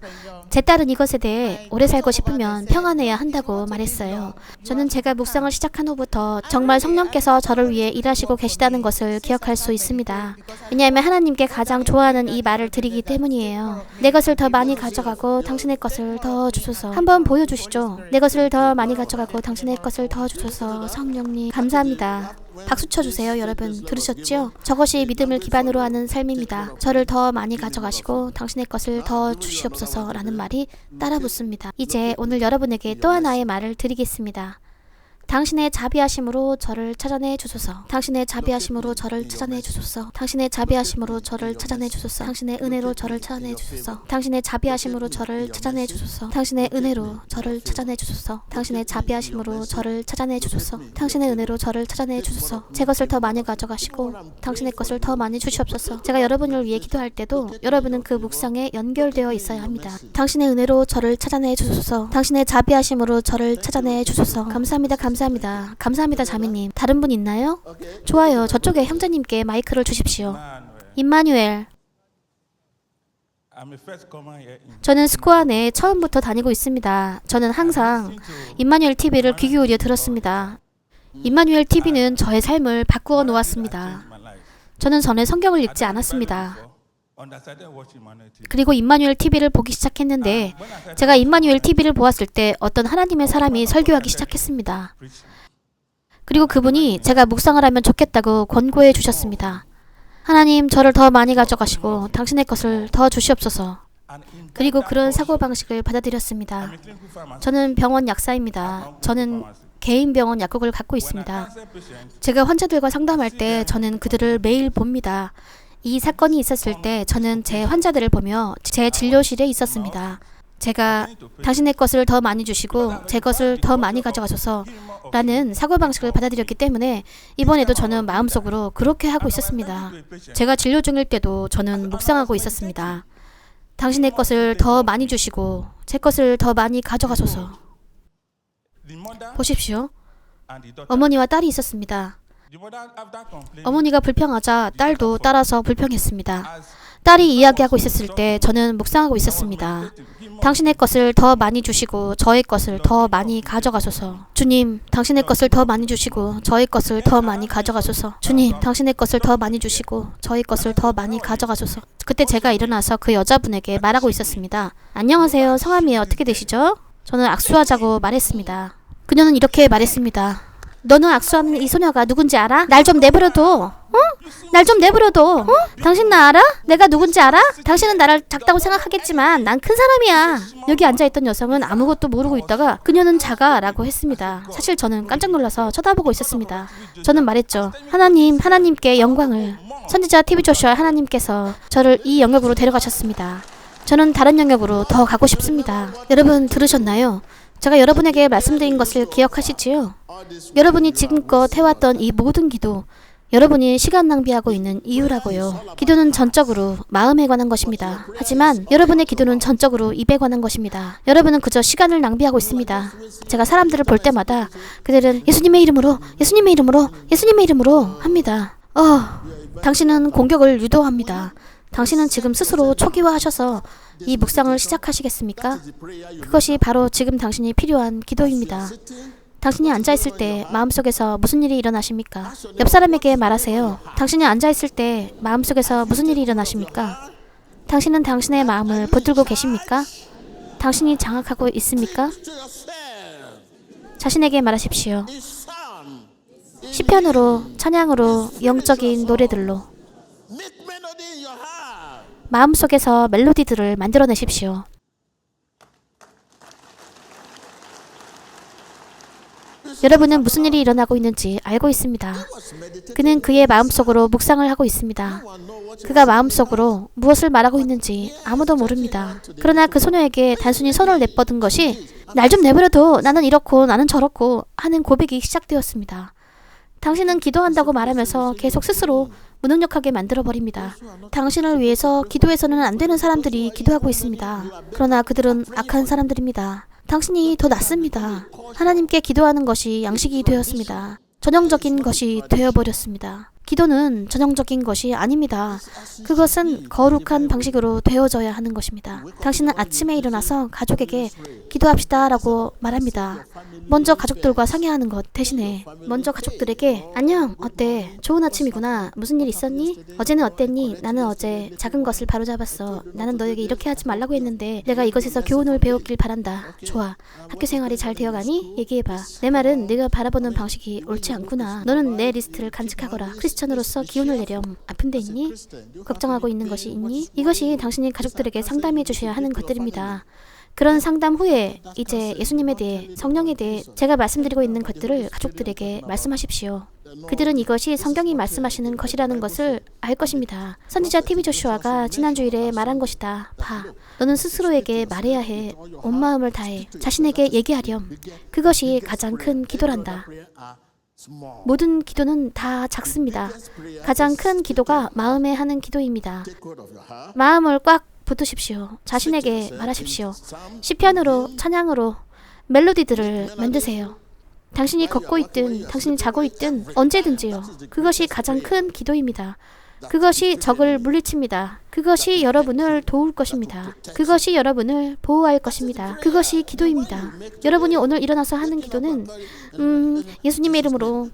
제 딸은 이것에 대해 오래 살고 싶으면 평안해야 한다고 말했어요. 저는 제가 묵상을 시작한 후부터 정말 성령께서 저를 위해 일하시고 계시다는 것을 기억할 수 있습니다. 왜냐하면 하나님께 가장 좋아하는 이 말을 드리기 때문이에요. 내 것을 더 많이 가져가고 당신의 것을 더 주소서. 한번 보여주시죠. 내 것을 더 많이 가져가고 당신의 것을 더 주소서. 성령님 감사합니다. 박수 쳐주세요. 여러분 들으셨죠? 저것이 믿음을 기반으로 하는 삶입니다. 저를 더 많이 가져가시고 당신의 것을 더 주시옵소서 라는 말이 따라 붙습니다. 이제 오늘 여러분에게 또 하나의 말을 드리겠습니다. 당신의 자비하심으로 저를 찾아내 주소서. 당신의 자비하심으로 저를 찾아내 주소서. 당신의 자비하심으로 저를 찾아내 주소서. 당신의 은혜로 저를 찾아내 주소서. 당신의 자비하심으로 저를 찾아내 주소서. 당신의 은혜로 저를 찾아내 주소서. 당신의 자비하심으로 저를 찾아내 주소서. 당신의 은혜로 저를 찾아내 주소서. 제 것을 더 많이 가져가시고 당신의 것을 더 많이 주시옵소서. 제가 여러분을 위해 기도할 때도 여러분은 그 묵상에 연결되어 있어야 합니다. 당신의 은혜로 저를 찾아내 주소서. 당신의 자비하심으로 저를 찾아내 주소서. 감사합니다. 감사합니다. 감사합니다, 자매님. 다른 분 있나요? 좋아요. 저쪽에 형제님께 마이크를 주십시오. 임마누엘. 저는 스코어 내에 처음부터 다니고 있습니다. 저는 항상 임마누엘 TV를 귀 기울여 들었습니다. 임마누엘 TV는 저의 삶을 바꾸어 놓았습니다. 저는 전에 성경을 읽지 않았습니다. 그리고 임마누엘 TV를 보기 시작했는데 제가 임마누엘 TV를 보았을 때 어떤 하나님의 사람이 설교하기 시작했습니다. 그리고 그분이 제가 묵상을 하면 좋겠다고 권고해 주셨습니다. 하나님, 저를 더 많이 가져가시고 당신의 것을 더 주시옵소서. 그리고 그런 사고방식을 받아들였습니다. 저는 병원 약사입니다. 저는 개인 병원 약국을 갖고 있습니다. 제가 환자들과 상담할 때 저는 그들을 매일 봅니다. 이 사건이 있었을 때 저는 제 환자들을 보며 제 진료실에 있었습니다. 제가 당신의 것을 더 많이 주시고 제 것을 더 많이 가져가소서 라는 사고방식을 받아들였기 때문에 이번에도 저는 마음속으로 그렇게 하고 있었습니다. 제가 진료 중일 때도 저는 묵상하고 있었습니다. 당신의 것을 더 많이 주시고 제 것을 더 많이 가져가소서. 보십시오. 어머니와 딸이 있었습니다. 어머니가 불평하자 딸도 따라서 불평했습니다. 딸이 이야기하고 있었을 때 저는 묵상하고 있었습니다. 당신의 것을 더 많이 주시고 저의 것을 더 많이 가져가소서. 주님, 당신의 것을 더 많이 주시고 저의 것을 더 많이 가져가소서. 주님, 당신의 것을 더 많이 주시고 저의 것을 더 많이 가져가소서. 그때 제가 일어나서 그 여자분에게 말하고 있었습니다. 안녕하세요. 성함이 어떻게 되시죠? 저는 악수하자고 말했습니다. 그녀는 이렇게 말했습니다. 너는 악수하는 이 소녀가 누군지 알아? 날 좀 내버려둬. 날 좀 내버려둬. 당신 나 알아? 내가 누군지 알아? 당신은 나를 작다고 생각하겠지만 난 큰 사람이야. 여기 앉아있던 여성은 아무것도 모르고 있다가 그녀는 작아 라고 했습니다. 사실 저는 깜짝 놀라서 쳐다보고 있었습니다. 저는 말했죠. 하나님께 영광을. 선지자 TV 조슈아 하나님께서 저를 이 영역으로 데려가셨습니다. 저는 다른 영역으로 더 가고 싶습니다. 여러분 들으셨나요? 제가 여러분에게 말씀드린 것을 기억하시지요? 여러분이 지금껏 해왔던 이 모든 기도, 여러분이 시간 낭비하고 있는 이유라고요. 기도는 전적으로 마음에 관한 것입니다. 하지만 여러분의 기도는 전적으로 입에 관한 것입니다. 여러분은 그저 시간을 낭비하고 있습니다. 제가 사람들을 볼 때마다 그들은 예수님의 이름으로, 예수님의 이름으로, 예수님의 이름으로 합니다. 당신은 공격을 유도합니다. 당신은 지금 스스로 초기화하셔서 이 묵상을 시작하시겠습니까? 그것이 바로 지금 당신이 필요한 기도입니다. 당신이 앉아있을 때 마음속에서 무슨 일이 일어나십니까? 옆 사람에게 말하세요. 당신이 앉아있을 때 마음속에서 무슨 일이 일어나십니까? 당신은 당신의 마음을 붙들고 계십니까? 당신이 장악하고 있습니까? 자신에게 말하십시오. 시편으로, 찬양으로, 영적인 노래들로 마음속에서 멜로디들을 만들어내십시오. 여러분은 무슨 일이 일어나고 있는지 알고 있습니다. 그는 그의 마음속으로 묵상을 하고 있습니다. 그가 마음속으로 무엇을 말하고 있는지 아무도 모릅니다. 그러나 그 소녀에게 단순히 손을 내뻗은 것이 날 좀 내버려둬, 나는 이렇고 나는 저렇고 하는 고백이 시작되었습니다. 당신은 기도한다고 말하면서 계속 스스로 무능력하게 만들어버립니다. 당신을 위해서 기도해서는 안 되는 사람들이 기도하고 있습니다. 그러나 그들은 악한 사람들입니다. 당신이 더 낫습니다. 하나님께 기도하는 것이 양식이 되었습니다. 전형적인 것이 되어버렸습니다. 기도는 전형적인 것이 아닙니다. 그것은 거룩한 방식으로 되어져야 하는 것입니다. 당신은 아침에 일어나서 가족에게 기도합시다 라고 말합니다. 먼저 가족들과 상의하는 것 대신에 먼저 가족들에게 안녕, 어때? 좋은 아침이구나. 무슨 일 있었니? 어제는 어땠니? 나는 어제 작은 것을 바로잡았어. 나는 너에게 이렇게 하지 말라고 했는데 내가 이것에서 교훈을 배웠길 바란다. 좋아. 학교 생활이 잘 되어가니? 얘기해봐. 내 말은 네가 바라보는 방식이 옳지 않구나. 너는 내 리스트를 간직하거라. 크리스천으로서 기운을 내렴. 아픈 데 있니? 걱정하고 있는 것이 있니? 이것이 당신이 가족들에게 상담해 주셔야 하는 것들입니다. 그런 상담 후에 이제 예수님에 대해, 성령에 대해 제가 말씀드리고 있는 것들을 가족들에게 말씀하십시오. 그들은 이것이 성경이 말씀하시는 것이라는 것을 알 것입니다. 선지자 TV 조슈아가 지난 주일에 말한 것이다. 봐, 너는 스스로에게 말해야 해. 온 마음을 다해. 자신에게 얘기하렴. 그것이 가장 큰 기도란다. 모든 기도는 다 작습니다. 가장 큰 기도가 마음에 하는 기도입니다. 마음을 꽉 붙으십시오. 자신에게 말하십시오. 시편으로, 찬양으로 멜로디들을 만드세요. 당신이 걷고 있든 당신이 자고 있든 언제든지요. 그것이 가장 큰 기도입니다. 그것이 적을 물리칩니다. 그것이 여러분을 도울 것입니다. 그것이 여러분을 보호할 것입니다. 그것이 기도입니다. 여러분이 오늘 일어나서 하는 기도는 예수님의 이름으로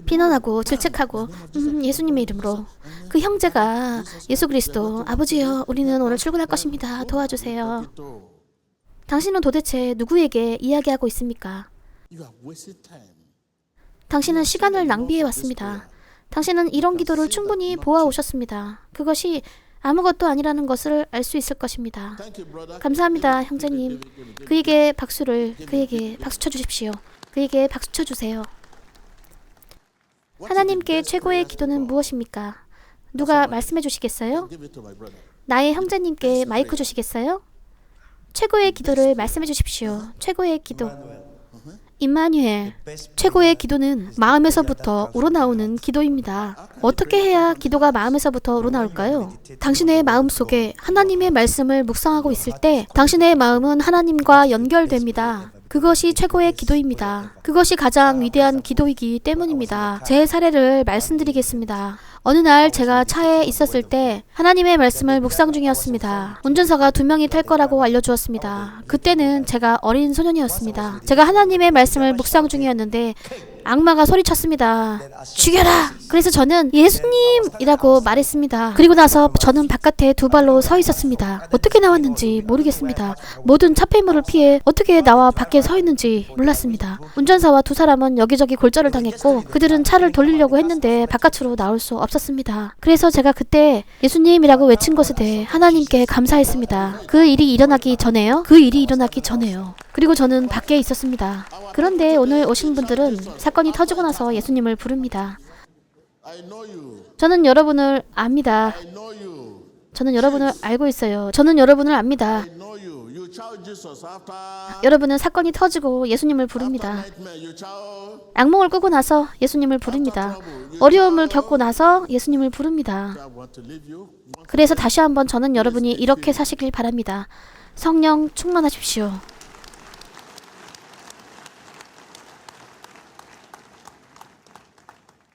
비난하고 질책하고 예수님의 이름으로 그 형제가 예수 그리스도 아버지여 우리는 오늘 출근할 것입니다. 도와주세요. 당신은 도대체 누구에게 이야기하고 있습니까? 당신은 시간을 낭비해 왔습니다. 당신은 이런 기도를 충분히 보아오셨습니다. 그것이 아무것도 아니라는 것을 알 수 있을 것입니다. 감사합니다, 형제님. 그에게 박수 쳐주십시오. 그에게 박수 쳐주세요. 하나님께 최고의 기도는 무엇입니까? 누가 말씀해 주시겠어요? 나의 형제님께 마이크 주시겠어요? 최고의 기도를 말씀해 주십시오. 최고의 기도. 임마누엘, 최고의 기도는 마음에서부터 우러나오는 기도입니다. 어떻게 해야 기도가 마음에서부터 우러나올까요? 당신의 마음속에 하나님의 말씀을 묵상하고 있을 때 당신의 마음은 하나님과 연결됩니다. 그것이 최고의 기도입니다. 그것이 가장 위대한 기도이기 때문입니다. 제 사례를 말씀드리겠습니다. 어느 날 제가 차에 있었을 때 하나님의 말씀을 묵상 중이었습니다. 운전사가 2명이 탈 거라고 알려주었습니다. 그때는 제가 어린 소년이었습니다. 제가 하나님의 말씀을 묵상 중이었는데 악마가 소리쳤습니다. 죽여라! 그래서 저는 예수님이라고 말했습니다. 그리고 나서 저는 바깥에 2발로 서 있었습니다. 어떻게 나왔는지 모르겠습니다. 모든 차폐물을 피해 어떻게 나와 밖에 서 있는지 몰랐습니다. 운전사와 2 사람은 여기저기 골절을 당했고 그들은 차를 돌리려고 했는데 바깥으로 나올 수 없었습니다. 그래서 제가 그때 예수님이라고 외친 것에 대해 하나님께 감사했습니다. 그 일이 일어나기 전에요. 그리고 저는 밖에 있었습니다. 그런데 오늘 오신 분들은 사건이 터지고 나서 예수님을 부릅니다. 저는 여러분을 압니다. 저는 여러분을 알고 있어요. 저는 여러분을 압니다. 여러분은 사건이 터지고 예수님을 부릅니다. 악몽을 꾸고 나서 예수님을 부릅니다. 어려움을 겪고 나서 예수님을 부릅니다. 그래서 다시 한번 저는 여러분이 이렇게 사시길 바랍니다. 성령 충만하십시오.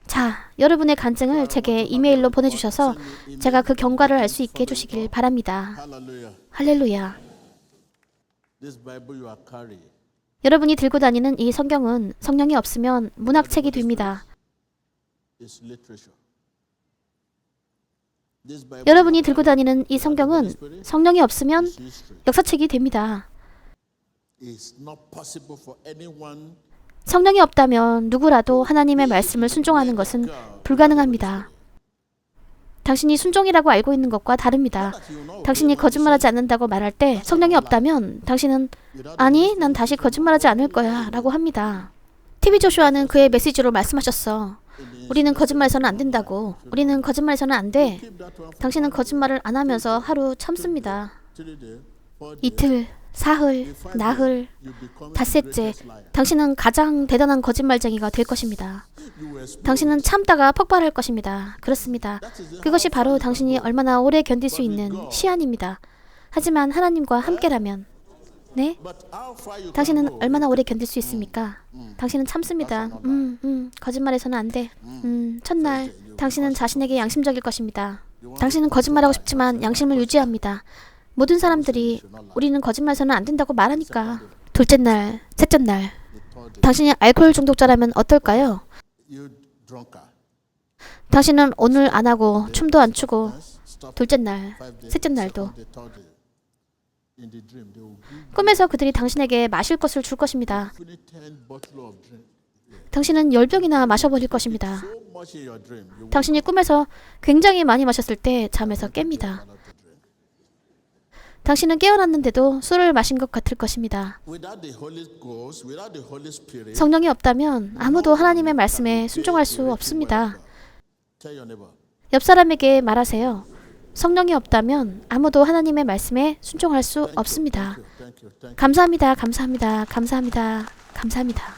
자, 여러분의 간증을 제게 이메일로 보내주셔서 제가 그 경과를 알 수 있게 해주시길 바랍니다. 할렐루야. 여러분이 들고 다니는 이 성경은 성령이 없으면 문학책이 됩니다. 여러분이 들고 다니는 이 성경은 성령이 없으면 역사책이 됩니다. 성령이 없다면 누구라도 하나님의 말씀을 순종하는 것은 불가능합니다. 당신이 순종이라고 알고 있는 것과 다릅니다. 당신이 거짓말하지 않는다고 말할 때 성령이 없다면 당신은 아니, 난 다시 거짓말하지 않을 거야 라고 합니다. TV 조슈아는 그의 메시지로 말씀하셨어. 우리는 거짓말해서는 안 된다고. 우리는 거짓말해서는 안 돼. 당신은 거짓말을 안 하면서 하루 참습니다. 이틀, 사흘, 나흘, 닷새째, 당신은 가장 대단한 거짓말쟁이가 될 것입니다. 당신은 참다가 폭발할 것입니다. 그렇습니다. 그것이 바로 당신이 얼마나 오래 견딜 수 있는 시한입니다. 하지만 하나님과 함께라면, 네? 당신은 얼마나 오래 견딜 수 있습니까? 당신은 참습니다. 거짓말해서는 안 돼. 첫날, 당신은 자신에게 양심적일 것입니다. 당신은 거짓말하고 싶지만 양심을 유지합니다. 모든 사람들이 우리는 거짓말해서는 안 된다고 말하니까. 둘째 날, 셋째 날, 당신이 알코올 중독자라면 어떨까요? 당신은 오늘 안 하고 춤도 안 추고 둘째 날, 셋째 날도 꿈에서 그들이 당신에게 마실 것을 줄 것입니다. 당신은 10병이나 마셔버릴 것입니다. 당신이 꿈에서 굉장히 많이 마셨을 때 잠에서 깹니다. 당신은 깨어났는데도 술을 마신 것 같을 것입니다. 성령이 없다면 아무도 하나님의 말씀에 순종할 수 없습니다. 옆 사람에게 말하세요. 성령이 없다면 아무도 하나님의 말씀에 순종할 수 없습니다. 감사합니다. 감사합니다. 감사합니다. 감사합니다.